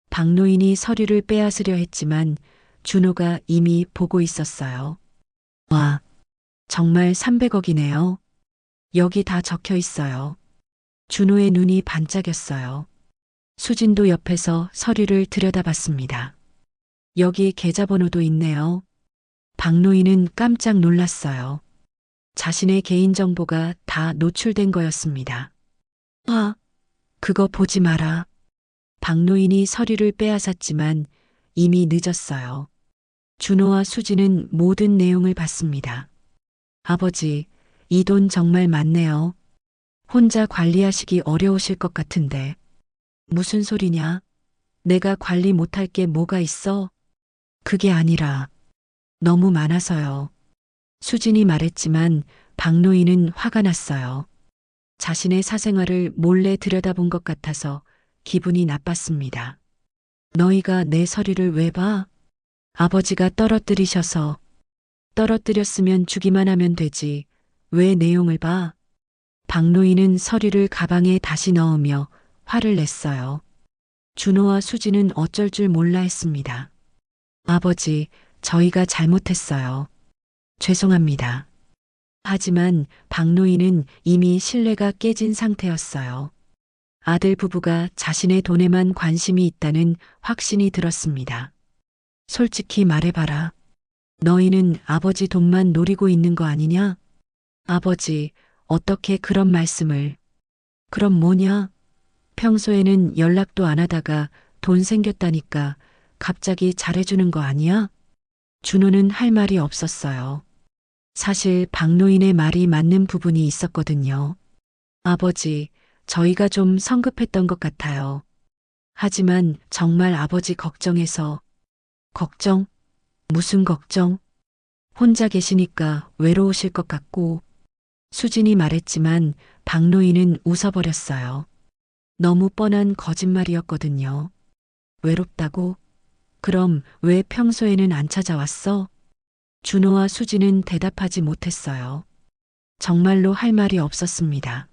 박노인이 서류를 빼앗으려 했지만 준호가 이미 보고 있었어요. 와, 정말 300억이네요. 여기 다 적혀 있어요. 준호의 눈이 반짝였어요. 수진도 옆에서 서류를 들여다봤습니다. 여기 계좌번호도 있네요. 박노인은 깜짝 놀랐어요. 자신의 개인정보가 다 노출된 거였습니다. 그거 보지 마라. 박노인이 서류를 빼앗았지만 이미 늦었어요. 준호와 수지는 모든 내용을 봤습니다. 아버지, 이 돈 정말 많네요. 혼자 관리하시기 어려우실 것 같은데. 무슨 소리냐? 내가 관리 못할 게 뭐가 있어? 그게 아니라 너무 많아서요. 수진이 말했지만 박노인은 화가 났어요. 자신의 사생활을 몰래 들여다본 것 같아서 기분이 나빴습니다. 너희가 내 서류를 왜 봐? 아버지가 떨어뜨리셔서. 떨어뜨렸으면 주기만 하면 되지. 왜 내용을 봐? 박노인은 서류를 가방에 다시 넣으며 화를 냈어요. 준호와 수지는 어쩔 줄 몰라 했습니다. 아버지, 저희가 잘못했어요. 죄송합니다. 하지만 박노인은 이미 신뢰가 깨진 상태였어요. 아들 부부가 자신의 돈에만 관심이 있다는 확신이 들었습니다. 솔직히 말해봐라. 너희는 아버지 돈만 노리고 있는 거 아니냐? 아버지, 어떻게 그런 말씀을. 그럼 뭐냐? 평소에는 연락도 안 하다가 돈 생겼다니까 갑자기 잘해주는 거 아니야? 준호는 할 말이 없었어요. 사실 박노인의 말이 맞는 부분이 있었거든요. 아버지, 저희가 좀 성급했던 것 같아요. 하지만 정말 아버지 걱정해서. 걱정? 무슨 걱정? 혼자 계시니까 외로우실 것 같고. 수진이 말했지만 박노인은 웃어버렸어요. 너무 뻔한 거짓말이었거든요. 외롭다고? 그럼 왜 평소에는 안 찾아왔어? 준호와 수진은 대답하지 못했어요. 정말로 할 말이 없었습니다.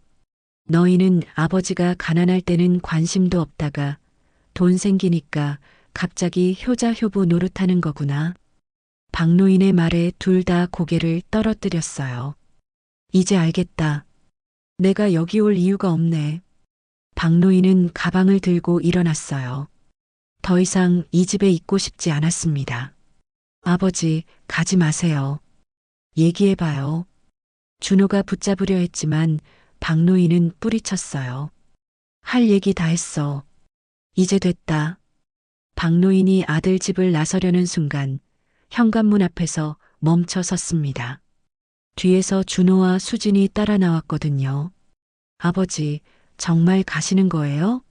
너희는 아버지가 가난할 때는 관심도 없다가 돈 생기니까 갑자기 효자효부 노릇하는 거구나. 박노인의 말에 둘 다 고개를 떨어뜨렸어요. 이제 알겠다. 내가 여기 올 이유가 없네. 박노인은 가방을 들고 일어났어요. 더 이상 이 집에 있고 싶지 않았습니다. 아버지, 가지 마세요. 얘기해봐요. 준호가 붙잡으려 했지만 박노인은 뿌리쳤어요. 할 얘기 다 했어. 이제 됐다. 박노인이 아들 집을 나서려는 순간 현관문 앞에서 멈춰 섰습니다. 뒤에서 준호와 수진이 따라 나왔거든요. 아버지, 정말 가시는 거예요?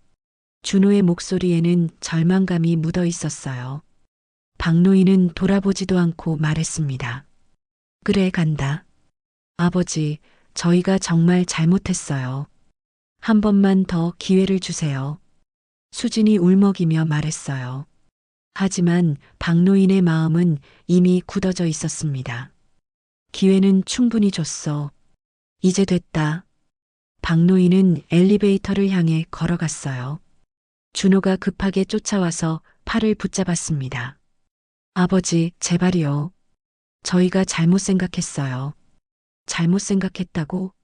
준호의 목소리에는 절망감이 묻어 있었어요. 박노인은 돌아보지도 않고 말했습니다. 그래, 간다. 아버지, 저희가 정말 잘못했어요. 한 번만 더 기회를 주세요. 수진이 울먹이며 말했어요. 하지만 박노인의 마음은 이미 굳어져 있었습니다. 기회는 충분히 줬어. 이제 됐다. 박노인은 엘리베이터를 향해 걸어갔어요. 준호가 급하게 쫓아와서 팔을 붙잡았습니다. 아버지, 제발이요. 저희가 잘못 생각했어요. 잘못 생각했다고?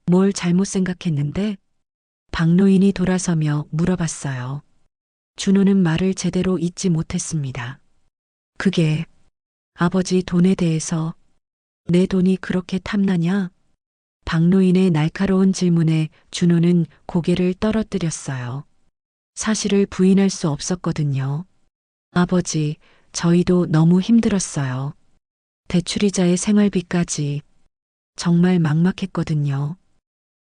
뭘 잘못 생각했는데? 박노인이 돌아서며 물어봤어요. 준호는 말을 제대로 잇지 못했습니다. 그게 아버지 돈에 대해서 내 돈이 그렇게 탐나냐? 박노인의 날카로운 질문에 준호는 고개를 떨어뜨렸어요. 사실을 부인할 수 없었거든요. 아버지, 저희도 너무 힘들었어요. 대출이자의 생활비까지 정말 막막했거든요.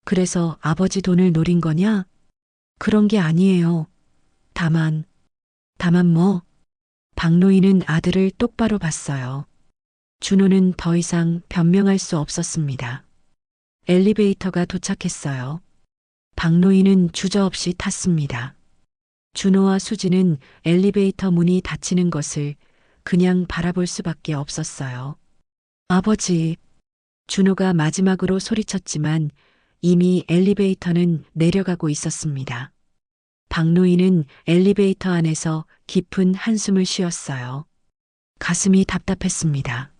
그래서 아버지 돈을 노린 거냐? 그런 게 아니에요. 다만 뭐? 박노인은 아들을 똑바로 봤어요. 준호는 더 이상 변명할 수 없었습니다. 엘리베이터가 도착했어요. 박노인은 주저없이 탔습니다. 준호와 수지는 엘리베이터 문이 닫히는 것을 그냥 바라볼 수밖에 없었어요. 아버지, 준호가 마지막으로 소리쳤지만 이미 엘리베이터는 내려가고 있었습니다. 박노인은 엘리베이터 안에서 깊은 한숨을 쉬었어요. 가슴이 답답했습니다.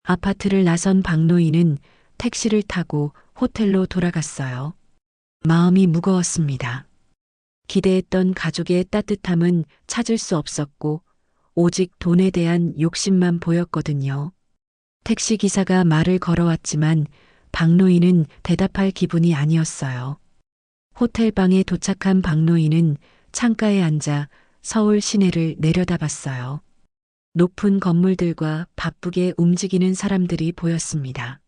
아파트를 나선 박노인은 택시를 타고 호텔로 돌아갔어요. 마음이 무거웠습니다. 기대했던 가족의 따뜻함은 찾을 수 없었고 오직 돈에 대한 욕심만 보였거든요. 택시기사가 말을 걸어왔지만 박노인은 대답할 기분이 아니었어요. 호텔 방에 도착한 박노인은 창가에 앉아 서울 시내를 내려다봤어요. 높은 건물들과 바쁘게 움직이는 사람들이 보였습니다.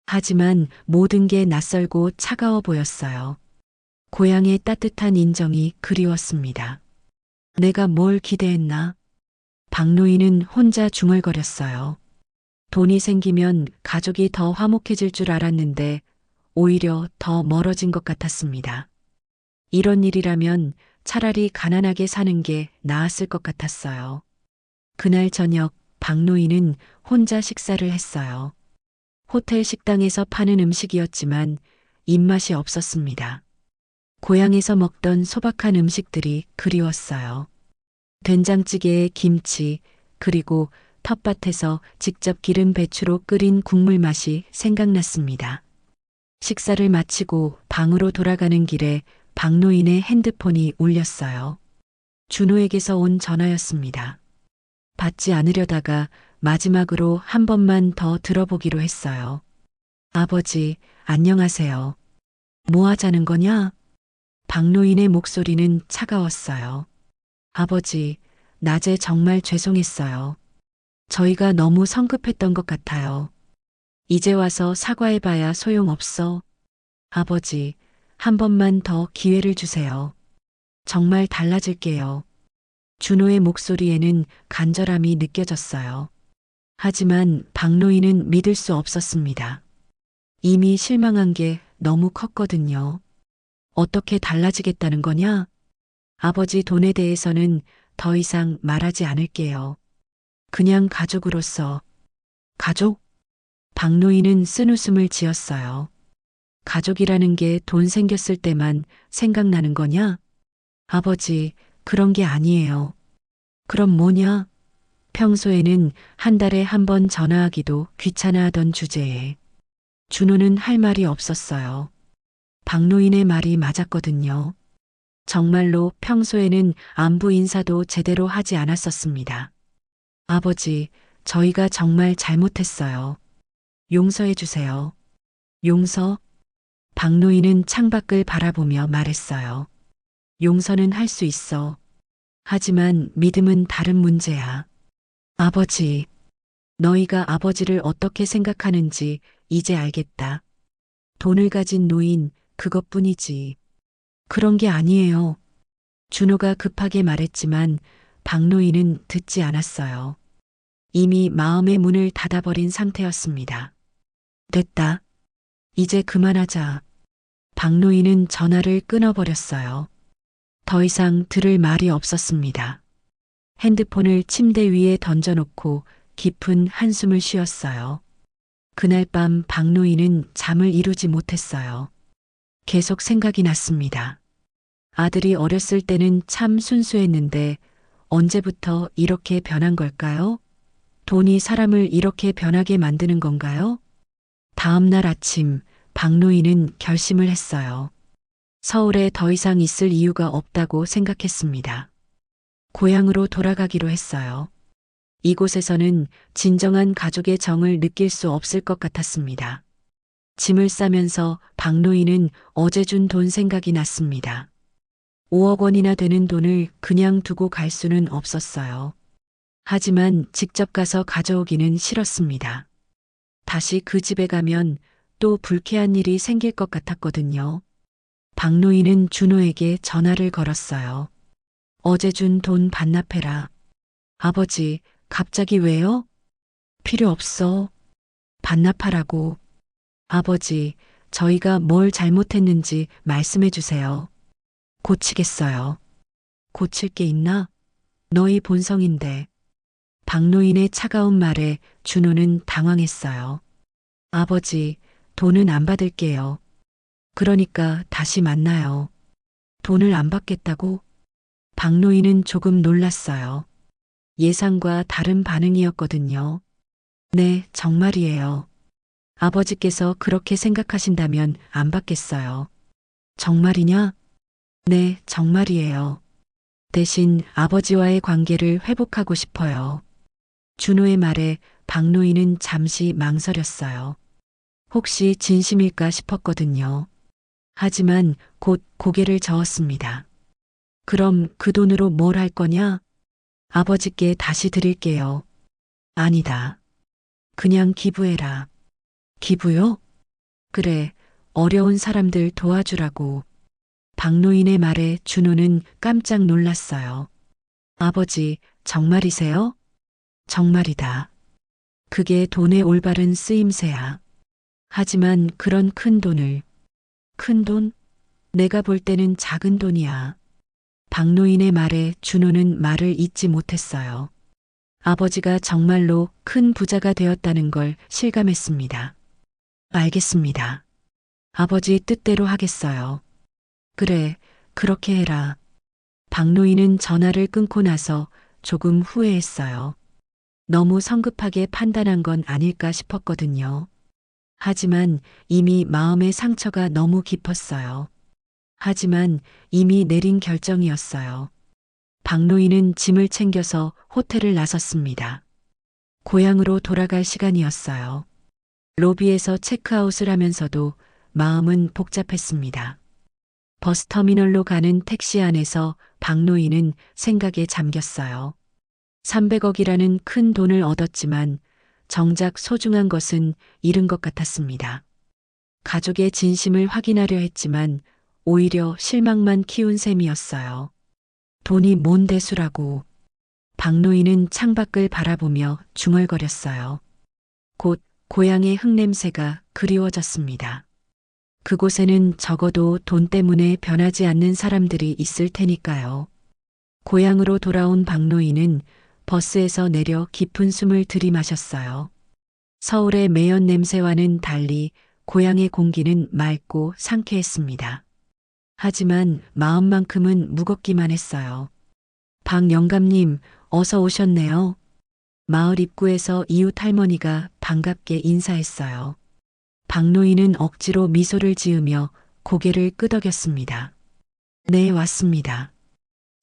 하지만 모든 게 낯설고 차가워 보였어요. 고향의 따뜻한 인정이 그리웠습니다. 내가 뭘 기대했나? 박노인은 혼자 중얼거렸어요. 돈이 생기면 가족이 더 화목해질 줄 알았는데 오히려 더 멀어진 것 같았습니다. 이런 일이라면 차라리 가난하게 사는 게 나았을 것 같았어요. 그날 저녁 박노인은 혼자 식사를 했어요. 호텔 식당에서 파는 음식이었지만 입맛이 없었습니다. 고향에서 먹던 소박한 음식들이 그리웠어요. 된장찌개에 김치, 그리고 텃밭에서 직접 기름 배추로 끓인 국물 맛이 생각났습니다. 식사를 마치고 방으로 돌아가는 길에 박노인의 핸드폰이 울렸어요. 준호에게서 온 전화였습니다. 받지 않으려다가 마지막으로 한 번만 더 들어보기로 했어요. 아버지, 안녕하세요. 뭐 하자는 거냐? 박노인의 목소리는 차가웠어요. 아버지, 낮에 정말 죄송했어요. 저희가 너무 성급했던 것 같아요. 이제 와서 사과해봐야 소용없어. 아버지, 한 번만 더 기회를 주세요. 정말 달라질게요. 준호의 목소리에는 간절함이 느껴졌어요. 하지만 박노인은 믿을 수 없었습니다. 이미 실망한 게 너무 컸거든요. 어떻게 달라지겠다는 거냐? 아버지 돈에 대해서는 더 이상 말하지 않을게요. 그냥 가족으로서. 가족? 박노인은 쓴웃음을 지었어요. 가족이라는 게 돈 생겼을 때만 생각나는 거냐? 아버지, 그런 게 아니에요. 그럼 뭐냐? 평소에는 한 달에 한 번 전화하기도 귀찮아하던 주제에 준호는 할 말이 없었어요. 박노인의 말이 맞았거든요. 정말로 평소에는 안부 인사도 제대로 하지 않았었습니다. 아버지, 저희가 정말 잘못했어요. 용서해 주세요. 용서? 박노인은 창밖을 바라보며 말했어요. 용서는 할 수 있어. 하지만 믿음은 다른 문제야. 아버지, 너희가 아버지를 어떻게 생각하는지 이제 알겠다. 돈을 가진 노인, 그것뿐이지. 그런 게 아니에요. 준호가 급하게 말했지만 박노인은 듣지 않았어요. 이미 마음의 문을 닫아버린 상태였습니다. 됐다. 이제 그만하자. 박노인은 전화를 끊어버렸어요. 더 이상 들을 말이 없었습니다. 핸드폰을 침대 위에 던져놓고 깊은 한숨을 쉬었어요. 그날 밤 박노인은 잠을 이루지 못했어요. 계속 생각이 났습니다. 아들이 어렸을 때는 참 순수했는데 언제부터 이렇게 변한 걸까요? 돈이 사람을 이렇게 변하게 만드는 건가요? 다음 날 아침 박노인은 결심을 했어요. 서울에 더 이상 있을 이유가 없다고 생각했습니다. 고향으로 돌아가기로 했어요. 이곳에서는 진정한 가족의 정을 느낄 수 없을 것 같았습니다. 짐을 싸면서 박노인은 어제 준 돈 생각이 났습니다. 5억 원이나 되는 돈을 그냥 두고 갈 수는 없었어요. 하지만 직접 가서 가져오기는 싫었습니다. 다시 그 집에 가면 또 불쾌한 일이 생길 것 같았거든요. 박노인은 준호에게 전화를 걸었어요. 어제 준 돈 반납해라. 아버지, 갑자기 왜요? 필요 없어. 반납하라고. 아버지, 저희가 뭘 잘못했는지 말씀해 주세요. 고치겠어요. 고칠 게 있나? 너희 본성인데. 박노인의 차가운 말에 준호는 당황했어요. 아버지, 돈은 안 받을게요. 그러니까 다시 만나요. 돈을 안 받겠다고? 박노인은 조금 놀랐어요. 예상과 다른 반응이었거든요. 네, 정말이에요. 아버지께서 그렇게 생각하신다면 안 받겠어요. 정말이냐? 네, 정말이에요. 대신 아버지와의 관계를 회복하고 싶어요. 준호의 말에 박노인은 잠시 망설였어요. 혹시 진심일까 싶었거든요. 하지만 곧 고개를 저었습니다. 그럼 그 돈으로 뭘 할 거냐? 아버지께 다시 드릴게요. 아니다. 그냥 기부해라. 기부요? 그래, 어려운 사람들 도와주라고. 박노인의 말에 준호는 깜짝 놀랐어요. 아버지, 정말이세요? 정말이다. 그게 돈의 올바른 쓰임새야. 하지만 그런 큰 돈을. 큰 돈? 내가 볼 때는 작은 돈이야. 박노인의 말에 준호는 말을 잇지 못했어요. 아버지가 정말로 큰 부자가 되었다는 걸 실감했습니다. 알겠습니다. 아버지 뜻대로 하겠어요. 그래, 그렇게 해라. 박노인은 전화를 끊고 나서 조금 후회했어요. 너무 성급하게 판단한 건 아닐까 싶었거든요. 하지만 이미 마음의 상처가 너무 깊었어요. 하지만 이미 내린 결정이었어요. 박노인은 짐을 챙겨서 호텔을 나섰습니다. 고향으로 돌아갈 시간이었어요. 로비에서 체크아웃을 하면서도 마음은 복잡했습니다. 버스터미널로 가는 택시 안에서 박노인은 생각에 잠겼어요. 300억이라는 큰 돈을 얻었지만 정작 소중한 것은 잃은 것 같았습니다. 가족의 진심을 확인하려 했지만 오히려 실망만 키운 셈이었어요. 돈이 뭔 대수라고. 박노인은 창밖을 바라보며 중얼거렸어요. 곧 고향의 흙냄새가 그리워졌습니다. 그곳에는 적어도 돈 때문에 변하지 않는 사람들이 있을 테니까요. 고향으로 돌아온 박노인은 버스에서 내려 깊은 숨을 들이마셨어요. 서울의 매연 냄새와는 달리 고향의 공기는 맑고 상쾌했습니다. 하지만 마음만큼은 무겁기만 했어요. 박 영감님, 어서 오셨네요. 마을 입구에서 이웃 할머니가 반갑게 인사했어요. 박노인은 억지로 미소를 지으며 고개를 끄덕였습니다. 네, 왔습니다.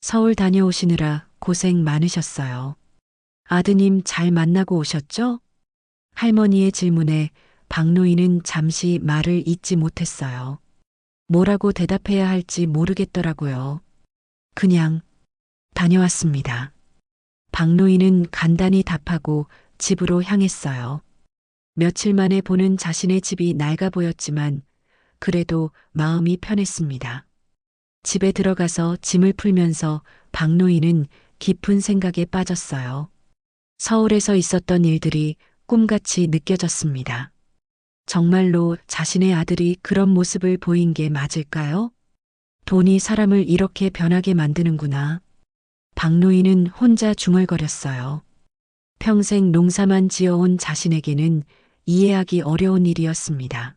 서울 다녀오시느라 고생 많으셨어요. 아드님 잘 만나고 오셨죠? 할머니의 질문에 박노인은 잠시 말을 잇지 못했어요. 뭐라고 대답해야 할지 모르겠더라고요. 그냥 다녀왔습니다. 박노인은 간단히 답하고 집으로 향했어요. 며칠 만에 보는 자신의 집이 낡아 보였지만 그래도 마음이 편했습니다. 집에 들어가서 짐을 풀면서 박노인은 깊은 생각에 빠졌어요. 서울에서 있었던 일들이 꿈같이 느껴졌습니다. 정말로 자신의 아들이 그런 모습을 보인 게 맞을까요? 돈이 사람을 이렇게 변하게 만드는구나. 박노인은 혼자 중얼거렸어요. 평생 농사만 지어온 자신에게는 이해하기 어려운 일이었습니다.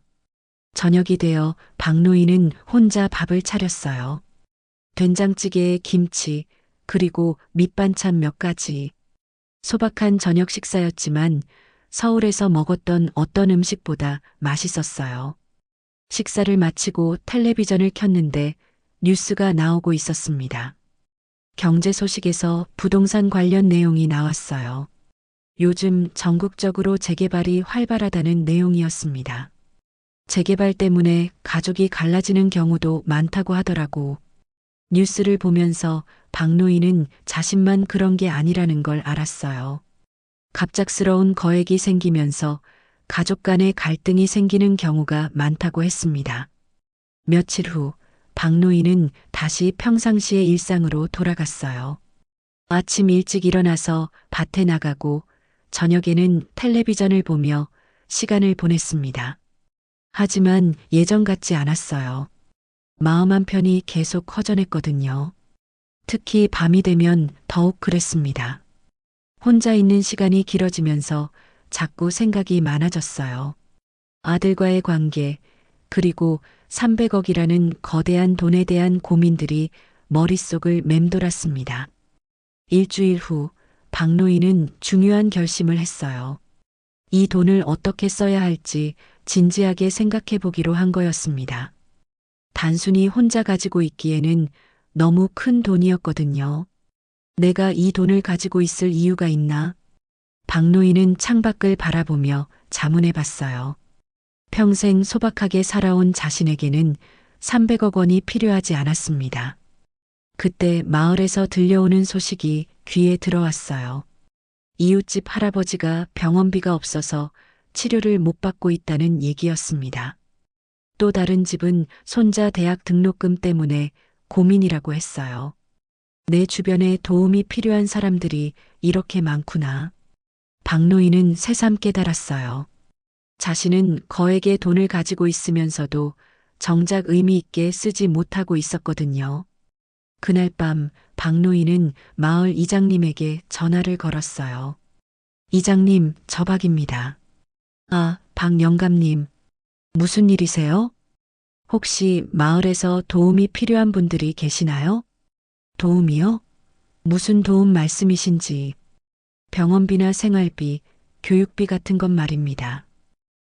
저녁이 되어 박노인은 혼자 밥을 차렸어요. 된장찌개에 김치, 그리고 밑반찬 몇 가지. 소박한 저녁 식사였지만 서울에서 먹었던 어떤 음식보다 맛있었어요. 식사를 마치고 텔레비전을 켰는데 뉴스가 나오고 있었습니다. 경제 소식에서 부동산 관련 내용이 나왔어요. 요즘 전국적으로 재개발이 활발하다는 내용이었습니다. 재개발 때문에 가족이 갈라지는 경우도 많다고 하더라고. 뉴스를 보면서 박노인은 자신만 그런 게 아니라는 걸 알았어요. 갑작스러운 거액이 생기면서 가족 간의 갈등이 생기는 경우가 많다고 했습니다. 며칠 후 박노인은 다시 평상시의 일상으로 돌아갔어요. 아침 일찍 일어나서 밭에 나가고 저녁에는 텔레비전을 보며 시간을 보냈습니다. 하지만 예전 같지 않았어요. 마음 한편이 계속 허전했거든요. 특히 밤이 되면 더욱 그랬습니다. 혼자 있는 시간이 길어지면서 자꾸 생각이 많아졌어요. 아들과의 관계, 그리고 300억이라는 거대한 돈에 대한 고민들이 머릿속을 맴돌았습니다. 일주일 후 박노인은 중요한 결심을 했어요. 이 돈을 어떻게 써야 할지 진지하게 생각해 보기로 한 거였습니다. 단순히 혼자 가지고 있기에는 너무 큰 돈이었거든요. 내가 이 돈을 가지고 있을 이유가 있나? 박노인은 창밖을 바라보며 자문해 봤어요. 평생 소박하게 살아온 자신에게는 300억 원이 필요하지 않았습니다. 그때 마을에서 들려오는 소식이 귀에 들어왔어요. 이웃집 할아버지가 병원비가 없어서 치료를 못 받고 있다는 얘기였습니다. 또 다른 집은 손자 대학 등록금 때문에 고민이라고 했어요. 내 주변에 도움이 필요한 사람들이 이렇게 많구나. 박노인은 새삼 깨달았어요. 자신은 거액의 돈을 가지고 있으면서도 정작 의미 있게 쓰지 못하고 있었거든요. 그날 밤 박노인은 마을 이장님에게 전화를 걸었어요. 이장님, 저 박입니다. 아, 박 영감님. 무슨 일이세요? 혹시 마을에서 도움이 필요한 분들이 계시나요? 도움이요? 무슨 도움 말씀이신지. 병원비나 생활비, 교육비 같은 것 말입니다.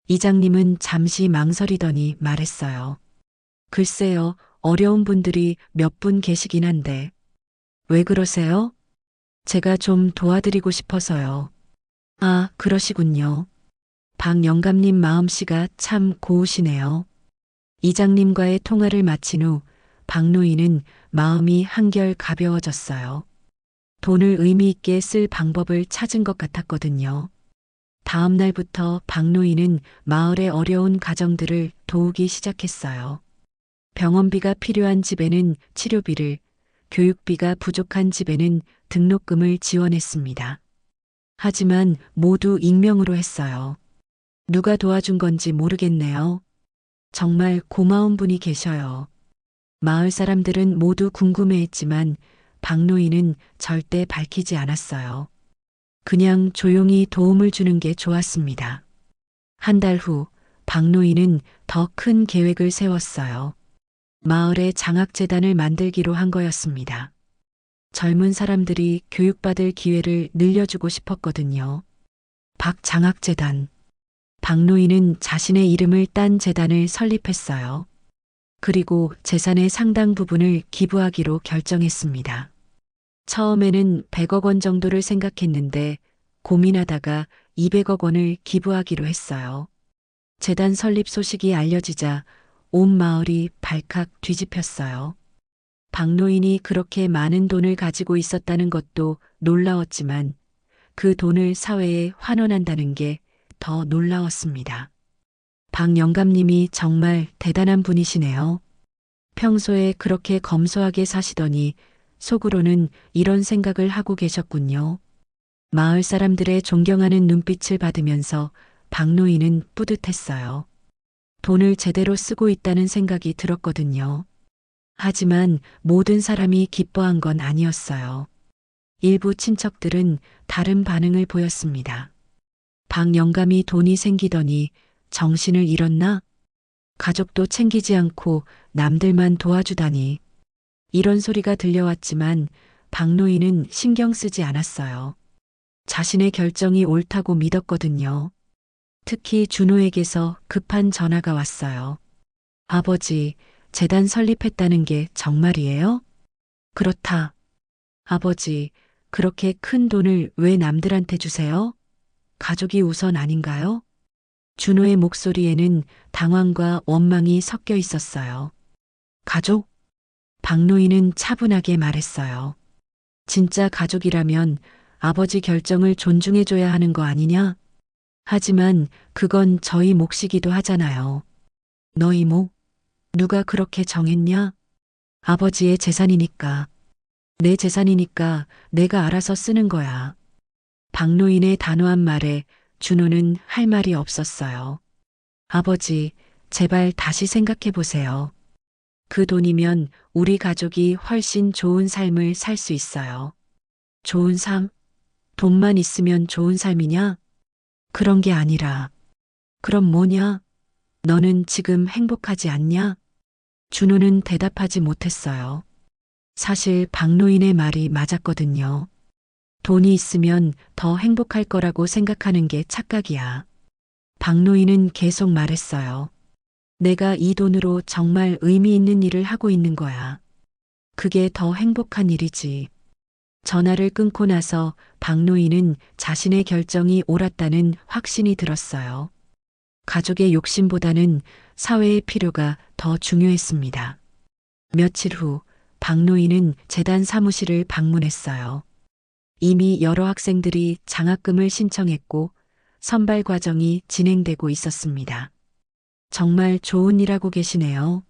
이장님은 잠시 망설이더니 말했어요. 글쎄요, 어려운 분들이 몇 분 계시긴 한데. 왜 그러세요? 제가 좀 도와드리고 싶어서요. 아, 그러시군요. 박 영감님 마음씨가 참 고우시네요. 이장님과의 통화를 마친 후 박노인은 마음이 한결 가벼워졌어요. 돈을 의미 있게 쓸 방법을 찾은 것 같았거든요. 다음 날부터 박노인은 마을의 어려운 가정들을 도우기 시작했어요. 병원비가 필요한 집에는 치료비를, 교육비가 부족한 집에는 등록금을 지원했습니다. 하지만 모두 익명으로 했어요. 누가 도와준 건지 모르겠네요. 정말 고마운 분이 계셔요. 마을 사람들은 모두 궁금해했지만 박노인은 절대 밝히지 않았어요. 그냥 조용히 도움을 주는 게 좋았습니다. 한 달 후 박노인은 더 큰 계획을 세웠어요. 마을에 장학재단을 만들기로 한 거였습니다. 젊은 사람들이 교육받을 기회를 늘려주고 싶었거든요. 박장학재단. 박노인은 자신의 이름을 딴 재단을 설립했어요. 그리고 재산의 상당 부분을 기부하기로 결정했습니다. 처음에는 100억 원 정도를 생각했는데 고민하다가 200억 원을 기부하기로 했어요. 재단 설립 소식이 알려지자 온 마을이 발칵 뒤집혔어요. 박노인이 그렇게 많은 돈을 가지고 있었다는 것도 놀라웠지만 그 돈을 사회에 환원한다는 게 더 놀라웠습니다. 박 영감님이 정말 대단한 분이시네요. 평소에 그렇게 검소하게 사시더니 속으로는 이런 생각을 하고 계셨군요. 마을 사람들의 존경하는 눈빛을 받으면서 박노인은 뿌듯했어요. 돈을 제대로 쓰고 있다는 생각이 들었거든요. 하지만 모든 사람이 기뻐한 건 아니었어요. 일부 친척들은 다른 반응을 보였습니다. 박 영감이 돈이 생기더니 정신을 잃었나? 가족도 챙기지 않고 남들만 도와주다니. 이런 소리가 들려왔지만 박노인은 신경 쓰지 않았어요. 자신의 결정이 옳다고 믿었거든요. 특히 준호에게서 급한 전화가 왔어요. 아버지, 재단 설립했다는 게 정말이에요? 그렇다. 아버지, 그렇게 큰 돈을 왜 남들한테 주세요? 가족이 우선 아닌가요? 준호의 목소리에는 당황과 원망이 섞여 있었어요. 가족? 박노인은 차분하게 말했어요. 진짜 가족이라면 아버지 결정을 존중해줘야 하는 거 아니냐? 하지만 그건 저희 몫이기도 하잖아요. 너희 몫? 누가 그렇게 정했냐? 아버지의 재산이니까. 내 재산이니까 내가 알아서 쓰는 거야. 박노인의 단호한 말에 준호는 할 말이 없었어요. 아버지, 제발 다시 생각해 보세요. 그 돈이면 우리 가족이 훨씬 좋은 삶을 살 수 있어요. 좋은 삶? 돈만 있으면 좋은 삶이냐? 그런 게 아니라. 그럼 뭐냐? 너는 지금 행복하지 않냐? 준호는 대답하지 못했어요. 사실 박노인의 말이 맞았거든요. 돈이 있으면 더 행복할 거라고 생각하는 게 착각이야. 박노인은 계속 말했어요. 내가 이 돈으로 정말 의미 있는 일을 하고 있는 거야. 그게 더 행복한 일이지. 전화를 끊고 나서 박노인은 자신의 결정이 옳았다는 확신이 들었어요. 가족의 욕심보다는 사회의 필요가 더 중요했습니다. 며칠 후 박노인은 재단 사무실을 방문했어요. 이미 여러 학생들이 장학금을 신청했고 선발 과정이 진행되고 있었습니다. 정말 좋은 일 하고 계시네요.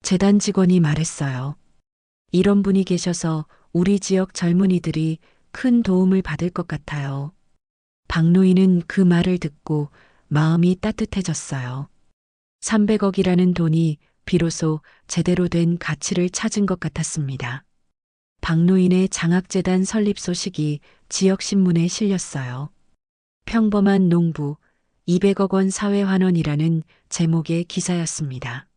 재단 직원이 말했어요. 이런 분이 계셔서 우리 지역 젊은이들이 큰 도움을 받을 것 같아요. 박노인은 그 말을 듣고 마음이 따뜻해졌어요. 300억이라는 돈이 비로소 제대로 된 가치를 찾은 것 같았습니다. 박노인의 장학재단 설립 소식이 지역신문에 실렸어요. 평범한 농부 200억 원 사회환원이라는 제목의 기사였습니다.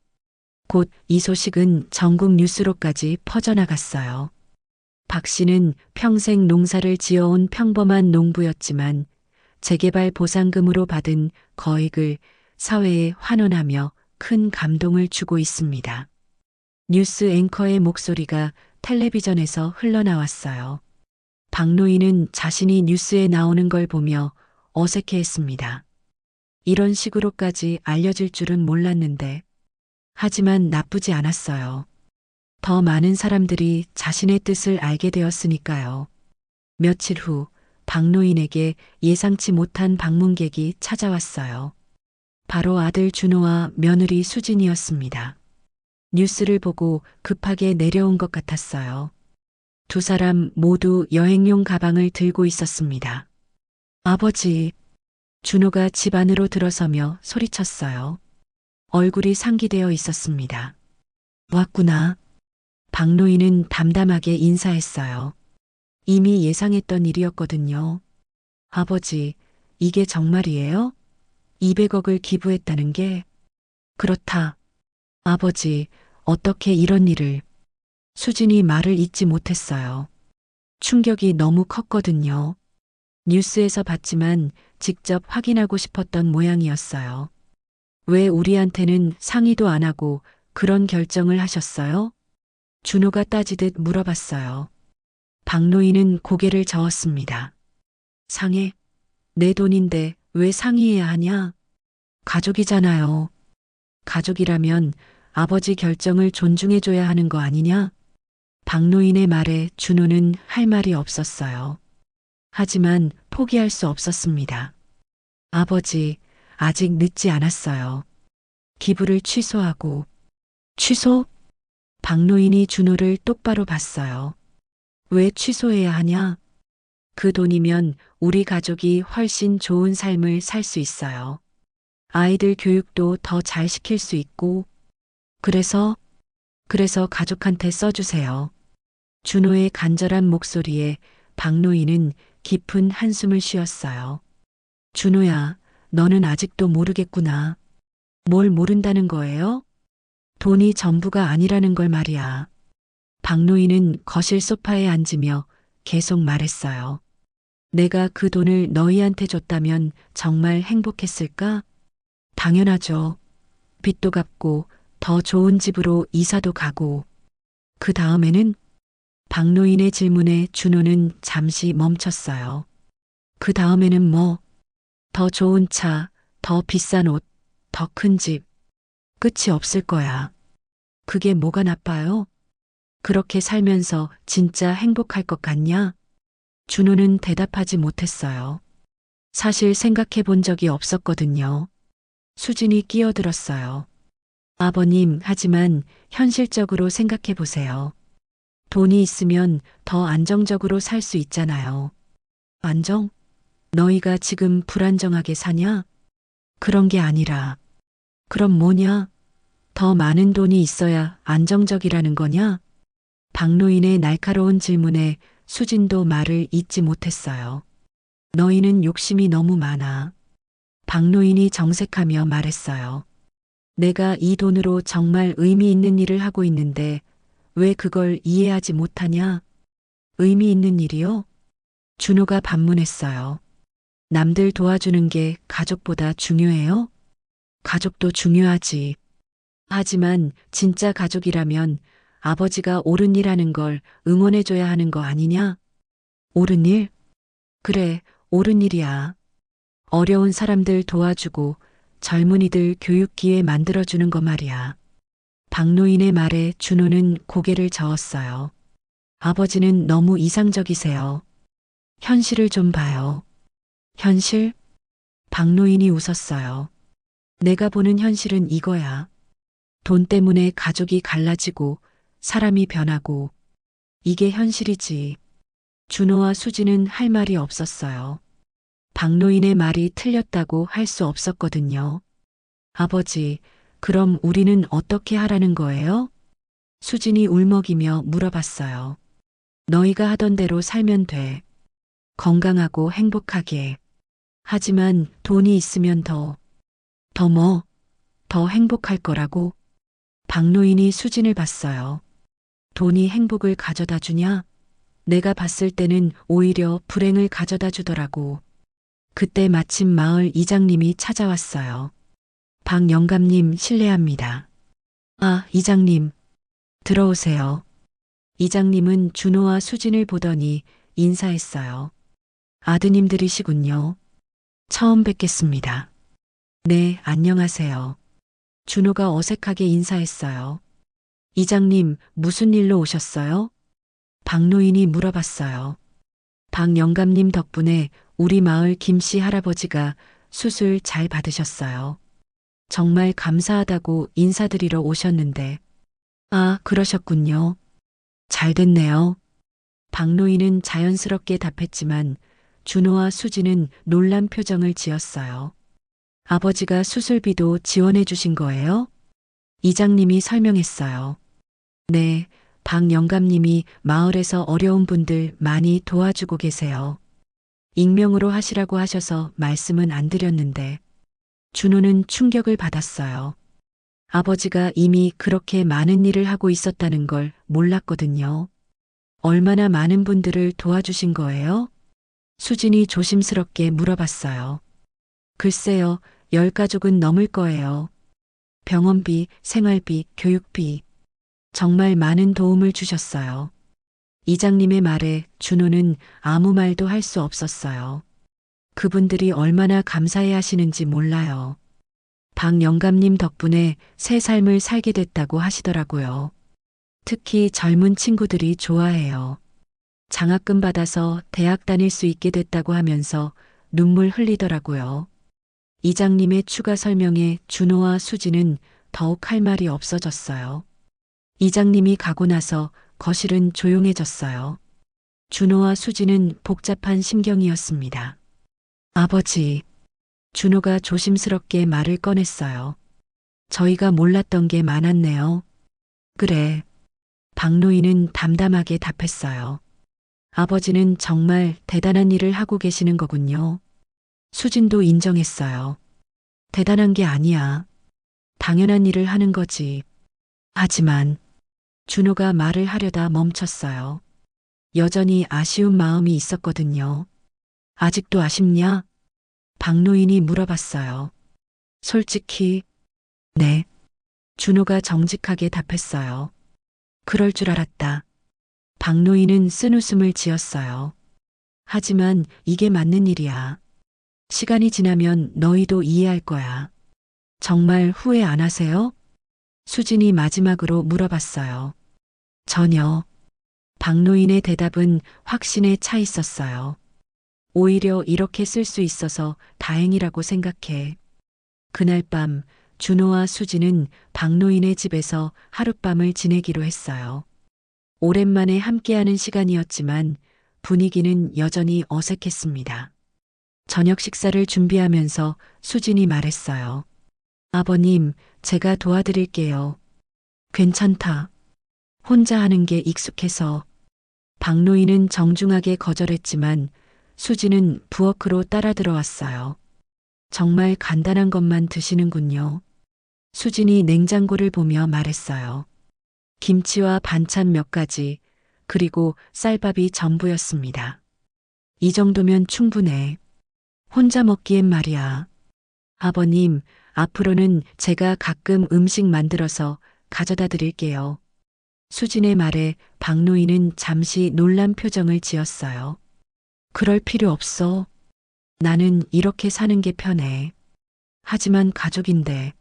곧 이 소식은 전국 뉴스로까지 퍼져나갔어요. 박 씨는 평생 농사를 지어온 평범한 농부였지만 재개발 보상금으로 받은 거액을 사회에 환원하며 큰 감동을 주고 있습니다. 뉴스 앵커의 목소리가 텔레비전에서 흘러나왔어요. 박노인은 자신이 뉴스에 나오는 걸 보며 어색해했습니다. 이런 식으로까지 알려질 줄은 몰랐는데, 하지만 나쁘지 않았어요. 더 많은 사람들이 자신의 뜻을 알게 되었으니까요. 며칠 후 박노인에게 예상치 못한 방문객이 찾아왔어요. 바로 아들 준호와 며느리 수진이었습니다. 뉴스를 보고 급하게 내려온 것 같았어요. 두 사람 모두 여행용 가방을 들고 있었습니다. 아버지, 준호가 집 안으로 들어서며 소리쳤어요. 얼굴이 상기되어 있었습니다. 왔구나. 박노인은 담담하게 인사했어요. 이미 예상했던 일이었거든요. 아버지, 이게 정말이에요? 200억을 기부했다는 게? 그렇다. 아버지, 어떻게 이런 일을? 수진이 말을 잇지 못했어요. 충격이 너무 컸거든요. 뉴스에서 봤지만 직접 확인하고 싶었던 모양이었어요. 왜 우리한테는 상의도 안 하고 그런 결정을 하셨어요? 준호가 따지듯 물어봤어요. 박노인은 고개를 저었습니다. 상해? 내 돈인데 왜 상의해야 하냐? 가족이잖아요. 가족이라면 아버지 결정을 존중해줘야 하는 거 아니냐? 박노인의 말에 준호는 할 말이 없었어요. 하지만 포기할 수 없었습니다. 아버지, 아직 늦지 않았어요. 기부를 취소하고. 취소? 박노인이 준호를 똑바로 봤어요. 왜 취소해야 하냐? 그 돈이면 우리 가족이 훨씬 좋은 삶을 살 수 있어요. 아이들 교육도 더 잘 시킬 수 있고. 그래서 가족한테 써주세요. 준호의 간절한 목소리에 박노인은 깊은 한숨을 쉬었어요. 준호야, 너는 아직도 모르겠구나. 뭘 모른다는 거예요? 돈이 전부가 아니라는 걸 말이야. 박노인은 거실 소파에 앉으며 계속 말했어요. 내가 그 돈을 너희한테 줬다면 정말 행복했을까? 당연하죠. 빚도 갚고 더 좋은 집으로 이사도 가고. 그 다음에는? 박노인의 질문에 준호는 잠시 멈췄어요. 그 다음에는 뭐? 더 좋은 차, 더 비싼 옷, 더 큰 집. 끝이 없을 거야. 그게 뭐가 나빠요? 그렇게 살면서 진짜 행복할 것 같냐? 준호는 대답하지 못했어요. 사실 생각해 본 적이 없었거든요. 수진이 끼어들었어요. 아버님, 하지만 현실적으로 생각해 보세요. 돈이 있으면 더 안정적으로 살 수 있잖아요. 안정? 너희가 지금 불안정하게 사냐? 그런 게 아니라. 그럼 뭐냐? 더 많은 돈이 있어야 안정적이라는 거냐? 박노인의 날카로운 질문에 수진도 말을 잇지 못했어요. 너희는 욕심이 너무 많아. 박노인이 정색하며 말했어요. 내가 이 돈으로 정말 의미 있는 일을 하고 있는데 왜 그걸 이해하지 못하냐? 의미 있는 일이요? 준호가 반문했어요. 남들 도와주는 게 가족보다 중요해요? 가족도 중요하지. 하지만 진짜 가족이라면 아버지가 옳은 일 하는 걸 응원해줘야 하는 거 아니냐? 옳은 일? 그래, 옳은 일이야. 어려운 사람들 도와주고 젊은이들 교육 기회 만들어주는 거 말이야. 박노인의 말에 준호는 고개를 저었어요. 아버지는 너무 이상적이세요. 현실을 좀 봐요. 현실? 박노인이 웃었어요. 내가 보는 현실은 이거야. 돈 때문에 가족이 갈라지고 사람이 변하고. 이게 현실이지. 준호와 수지는 할 말이 없었어요. 박노인의 말이 틀렸다고 할 수 없었거든요. 아버지, 그럼 우리는 어떻게 하라는 거예요? 수진이 울먹이며 물어봤어요. 너희가 하던 대로 살면 돼. 건강하고 행복하게. 하지만 돈이 있으면 더 행복할 거라고. 박노인이 수진을 봤어요. 돈이 행복을 가져다 주냐? 내가 봤을 때는 오히려 불행을 가져다 주더라고. 그때 마침 마을 이장님이 찾아왔어요. 박 영감님 실례합니다. 아, 이장님. 들어오세요. 이장님은 준호와 수진을 보더니 인사했어요. 아드님들이시군요. 처음 뵙겠습니다. 네, 안녕하세요. 준호가 어색하게 인사했어요. 이장님, 무슨 일로 오셨어요? 박노인이 물어봤어요. 박 영감님 덕분에 우리 마을 김씨 할아버지가 수술 잘 받으셨어요. 정말 감사하다고 인사드리러 오셨는데. 아, 그러셨군요. 잘 됐네요. 박노인은 자연스럽게 답했지만 준호와 수지는 놀란 표정을 지었어요. 아버지가 수술비도 지원해 주신 거예요? 이장님이 설명했어요. 네, 박 영감님이 마을에서 어려운 분들 많이 도와주고 계세요. 익명으로 하시라고 하셔서 말씀은 안 드렸는데. 준호는 충격을 받았어요. 아버지가 이미 그렇게 많은 일을 하고 있었다는 걸 몰랐거든요. 얼마나 많은 분들을 도와주신 거예요? 수진이 조심스럽게 물어봤어요. 글쎄요, 10가족은 넘을 거예요. 병원비, 생활비, 교육비. 정말 많은 도움을 주셨어요. 이장님의 말에 준호는 아무 말도 할 수 없었어요. 그분들이 얼마나 감사해 하시는지 몰라요. 박 영감님 덕분에 새 삶을 살게 됐다고 하시더라고요. 특히 젊은 친구들이 좋아해요. 장학금 받아서 대학 다닐 수 있게 됐다고 하면서 눈물 흘리더라고요. 이장님의 추가 설명에 준호와 수지는 더욱 할 말이 없어졌어요. 이장님이 가고 나서 거실은 조용해졌어요. 준호와 수지는 복잡한 심경이었습니다. 아버지, 준호가 조심스럽게 말을 꺼냈어요. 저희가 몰랐던 게 많았네요. 그래. 박노인은 담담하게 답했어요. 아버지는 정말 대단한 일을 하고 계시는 거군요. 수진도 인정했어요. 대단한 게 아니야. 당연한 일을 하는 거지. 하지만 준호가 말을 하려다 멈췄어요. 여전히 아쉬운 마음이 있었거든요. 아직도 아쉽냐? 박노인이 물어봤어요. 솔직히, 네. 준호가 정직하게 답했어요. 그럴 줄 알았다. 박노인은 쓴웃음을 지었어요. 하지만 이게 맞는 일이야. 시간이 지나면 너희도 이해할 거야. 정말 후회 안 하세요? 수진이 마지막으로 물어봤어요. 전혀. 박노인의 대답은 확신에 차 있었어요. 오히려 이렇게 쓸 수 있어서 다행이라고 생각해. 그날 밤 준호와 수지는 박노인의 집에서 하룻밤을 지내기로 했어요. 오랜만에 함께하는 시간이었지만 분위기는 여전히 어색했습니다. 저녁 식사를 준비하면서 수진이 말했어요. 아버님, 제가 도와드릴게요. 괜찮다. 혼자 하는 게 익숙해서. 박노인은 정중하게 거절했지만 수지는 부엌으로 따라 들어왔어요. 정말 간단한 것만 드시는군요. 수진이 냉장고를 보며 말했어요. 김치와 반찬 몇 가지, 그리고 쌀밥이 전부였습니다. 이 정도면 충분해. 혼자 먹기엔 말이야. 아버님, 앞으로는 제가 가끔 음식 만들어서 가져다 드릴게요. 수진의 말에 박노인은 잠시 놀란 표정을 지었어요. 그럴 필요 없어. 나는 이렇게 사는 게 편해. 하지만 가족인데.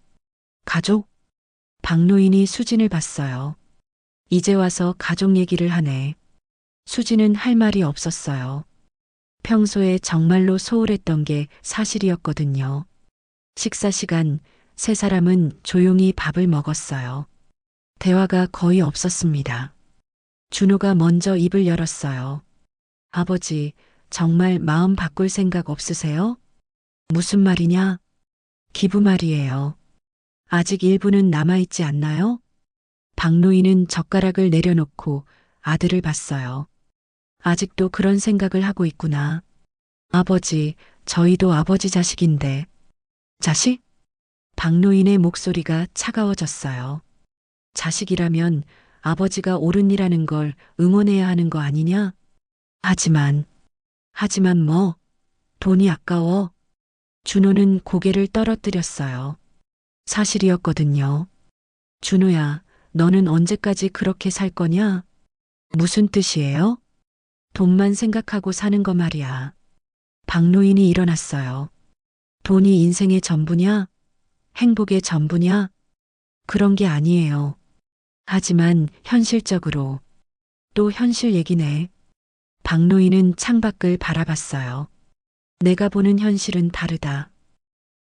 가족? 박노인이 수진을 봤어요. 이제 와서 가족 얘기를 하네. 수진은 할 말이 없었어요. 평소에 정말로 소홀했던 게 사실이었거든요. 식사 시간, 세 사람은 조용히 밥을 먹었어요. 대화가 거의 없었습니다. 준호가 먼저 입을 열었어요. 아버지, 정말 마음 바꿀 생각 없으세요? 무슨 말이냐? 기부 말이에요. 아직 일부는 남아있지 않나요? 박노인은 젓가락을 내려놓고 아들을 봤어요. 아직도 그런 생각을 하고 있구나. 아버지, 저희도 아버지 자식인데. 자식? 박노인의 목소리가 차가워졌어요. 자식이라면 아버지가 옳은 일하는 걸 응원해야 하는 거 아니냐? 하지만 뭐, 돈이 아까워. 준호는 고개를 떨어뜨렸어요. 사실이었거든요. 준호야, 너는 언제까지 그렇게 살 거냐? 무슨 뜻이에요? 돈만 생각하고 사는 거 말이야. 박노인이 일어났어요. 돈이 인생의 전부냐? 행복의 전부냐? 그런 게 아니에요. 하지만 현실적으로 또 현실 얘기네. 박노인은 창밖을 바라봤어요. 내가 보는 현실은 다르다.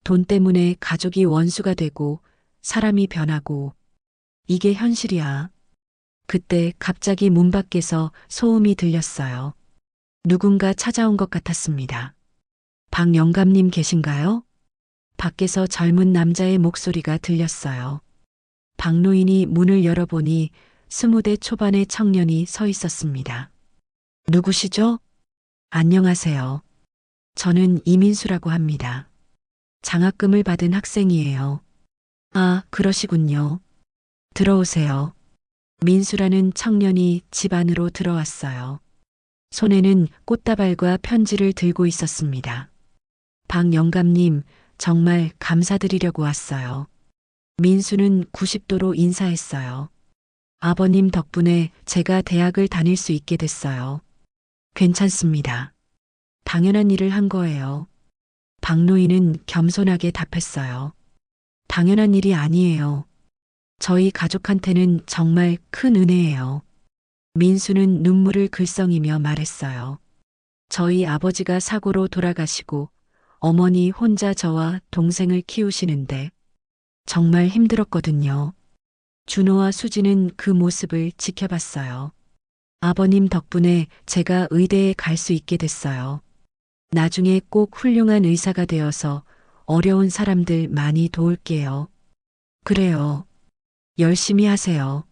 돈 때문에 가족이 원수가 되고 사람이 변하고 이게 현실이야. 그때 갑자기 문 밖에서 소음이 들렸어요. 누군가 찾아온 것 같았습니다. 박 영감님 계신가요? 밖에서 젊은 남자의 목소리가 들렸어요. 박노인이 문을 열어보니 20대 초반의 청년이 서 있었습니다. 누구시죠? 안녕하세요. 저는 이민수라고 합니다. 장학금을 받은 학생이에요. 아, 그러시군요. 들어오세요. 민수라는 청년이 집 안으로 들어왔어요. 손에는 꽃다발과 편지를 들고 있었습니다. 박 영감님, 정말 감사드리려고 왔어요. 민수는 90도로 인사했어요. 아버님 덕분에 제가 대학을 다닐 수 있게 됐어요. 괜찮습니다. 당연한 일을 한 거예요. 박노인은 겸손하게 답했어요. 당연한 일이 아니에요. 저희 가족한테는 정말 큰 은혜예요. 민수는 눈물을 글썽이며 말했어요. 저희 아버지가 사고로 돌아가시고 어머니 혼자 저와 동생을 키우시는데 정말 힘들었거든요. 준호와 수지는 그 모습을 지켜봤어요. 아버님 덕분에 제가 의대에 갈 수 있게 됐어요. 나중에 꼭 훌륭한 의사가 되어서 어려운 사람들 많이 도울게요. 그래요. 열심히 하세요.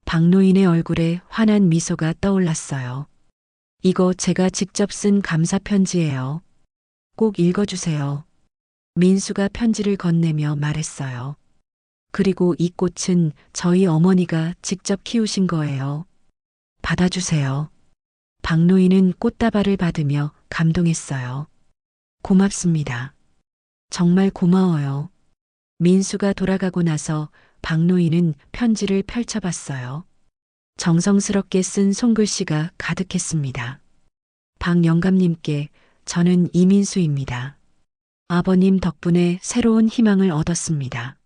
박노인의 얼굴에 환한 미소가 떠올랐어요. 이거 제가 직접 쓴 감사 편지예요. 꼭 읽어주세요. 민수가 편지를 건네며 말했어요. 그리고 이 꽃은 저희 어머니가 직접 키우신 거예요. 받아주세요. 박노인은 꽃다발을 받으며 감동했어요. 고맙습니다. 정말 고마워요. 민수가 돌아가고 나서 박노인은 편지를 펼쳐봤어요. 정성스럽게 쓴 손글씨가 가득했습니다. 박 영감님께 저는 이민수입니다. 아버님 덕분에 새로운 희망을 얻었습니다.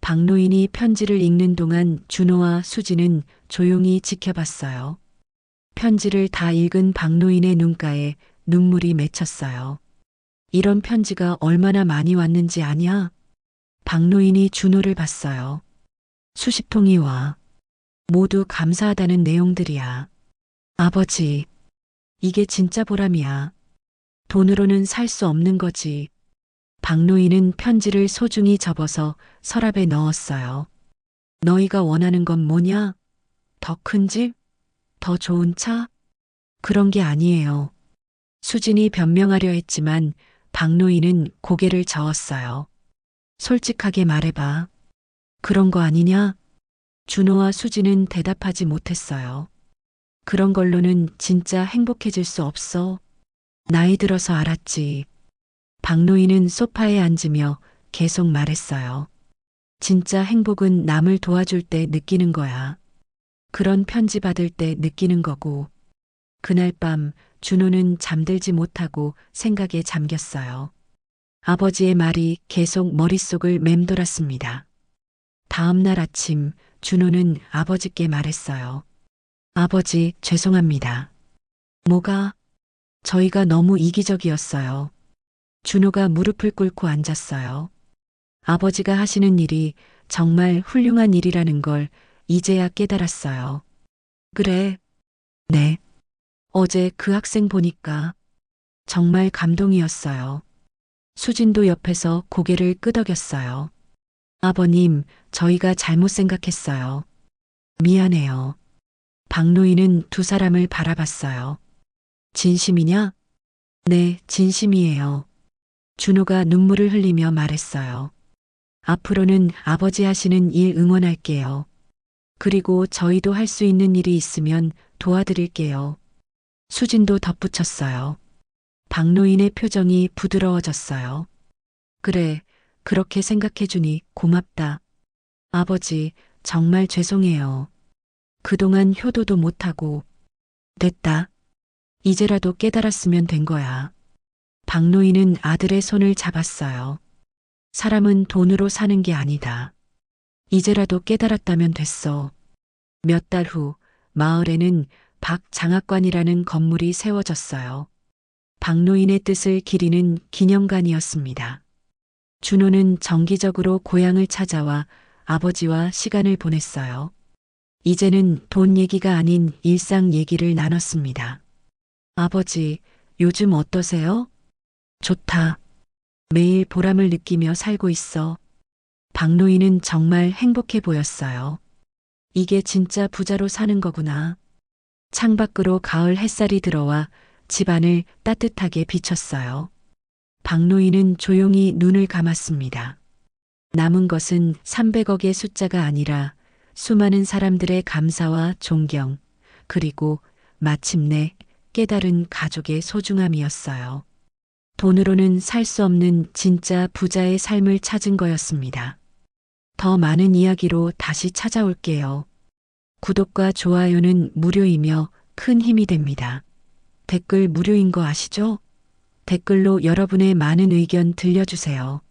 박노인이 편지를 읽는 동안 준호와 수지는 조용히 지켜봤어요. 편지를 다 읽은 박노인의 눈가에 눈물이 맺혔어요. 이런 편지가 얼마나 많이 왔는지 아냐? 박노인이 준호를 봤어요. 수십 통이 와. 모두 감사하다는 내용들이야. 아버지, 이게 진짜 보람이야. 돈으로는 살 수 없는 거지. 박노인은 편지를 소중히 접어서 서랍에 넣었어요. 너희가 원하는 건 뭐냐? 더 큰 집? 더 좋은 차? 그런 게 아니에요. 수진이 변명하려 했지만 박노인은 고개를 저었어요. 솔직하게 말해봐. 그런 거 아니냐? 준호와 수진은 대답하지 못했어요. 그런 걸로는 진짜 행복해질 수 없어. 나이 들어서 알았지. 박노인은 소파에 앉으며 계속 말했어요. 진짜 행복은 남을 도와줄 때 느끼는 거야. 그런 편지 받을 때 느끼는 거고. 그날 밤 준호는 잠들지 못하고 생각에 잠겼어요. 아버지의 말이 계속 머릿속을 맴돌았습니다. 다음 날 아침 준호는 아버지께 말했어요. 아버지, 죄송합니다. 뭐가? 저희가 너무 이기적이었어요. 준호가 무릎을 꿇고 앉았어요. 아버지가 하시는 일이 정말 훌륭한 일이라는 걸 이제야 깨달았어요. 그래. 네. 어제 그 학생 보니까 정말 감동이었어요. 수진도 옆에서 고개를 끄덕였어요. 아버님, 저희가 잘못 생각했어요. 미안해요. 박노인은 두 사람을 바라봤어요. 진심이냐? 네, 진심이에요. 준호가 눈물을 흘리며 말했어요. 앞으로는 아버지 하시는 일 응원할게요. 그리고 저희도 할 수 있는 일이 있으면 도와드릴게요. 수진도 덧붙였어요. 박노인의 표정이 부드러워졌어요. 그래, 그렇게 생각해주니 고맙다. 아버지, 정말 죄송해요. 그동안 효도도 못하고. 됐다. 이제라도 깨달았으면 된 거야. 박노인은 아들의 손을 잡았어요. 사람은 돈으로 사는 게 아니다. 이제라도 깨달았다면 됐어. 몇 달 후 마을에는 박장학관이라는 건물이 세워졌어요. 박노인의 뜻을 기리는 기념관이었습니다. 준호는 정기적으로 고향을 찾아와 아버지와 시간을 보냈어요. 이제는 돈 얘기가 아닌 일상 얘기를 나눴습니다. 아버지, 요즘 어떠세요? 좋다. 매일 보람을 느끼며 살고 있어. 박노인은 정말 행복해 보였어요. 이게 진짜 부자로 사는 거구나. 창밖으로 가을 햇살이 들어와 집안을 따뜻하게 비췄어요. 박노인은 조용히 눈을 감았습니다. 남은 것은 300억의 숫자가 아니라 수많은 사람들의 감사와 존경, 그리고 마침내 깨달은 가족의 소중함이었어요. 돈으로는 살 수 없는 진짜 부자의 삶을 찾은 거였습니다. 더 많은 이야기로 다시 찾아올게요. 구독과 좋아요는 무료이며 큰 힘이 됩니다. 댓글 무료인 거 아시죠? 댓글로 여러분의 많은 의견 들려주세요.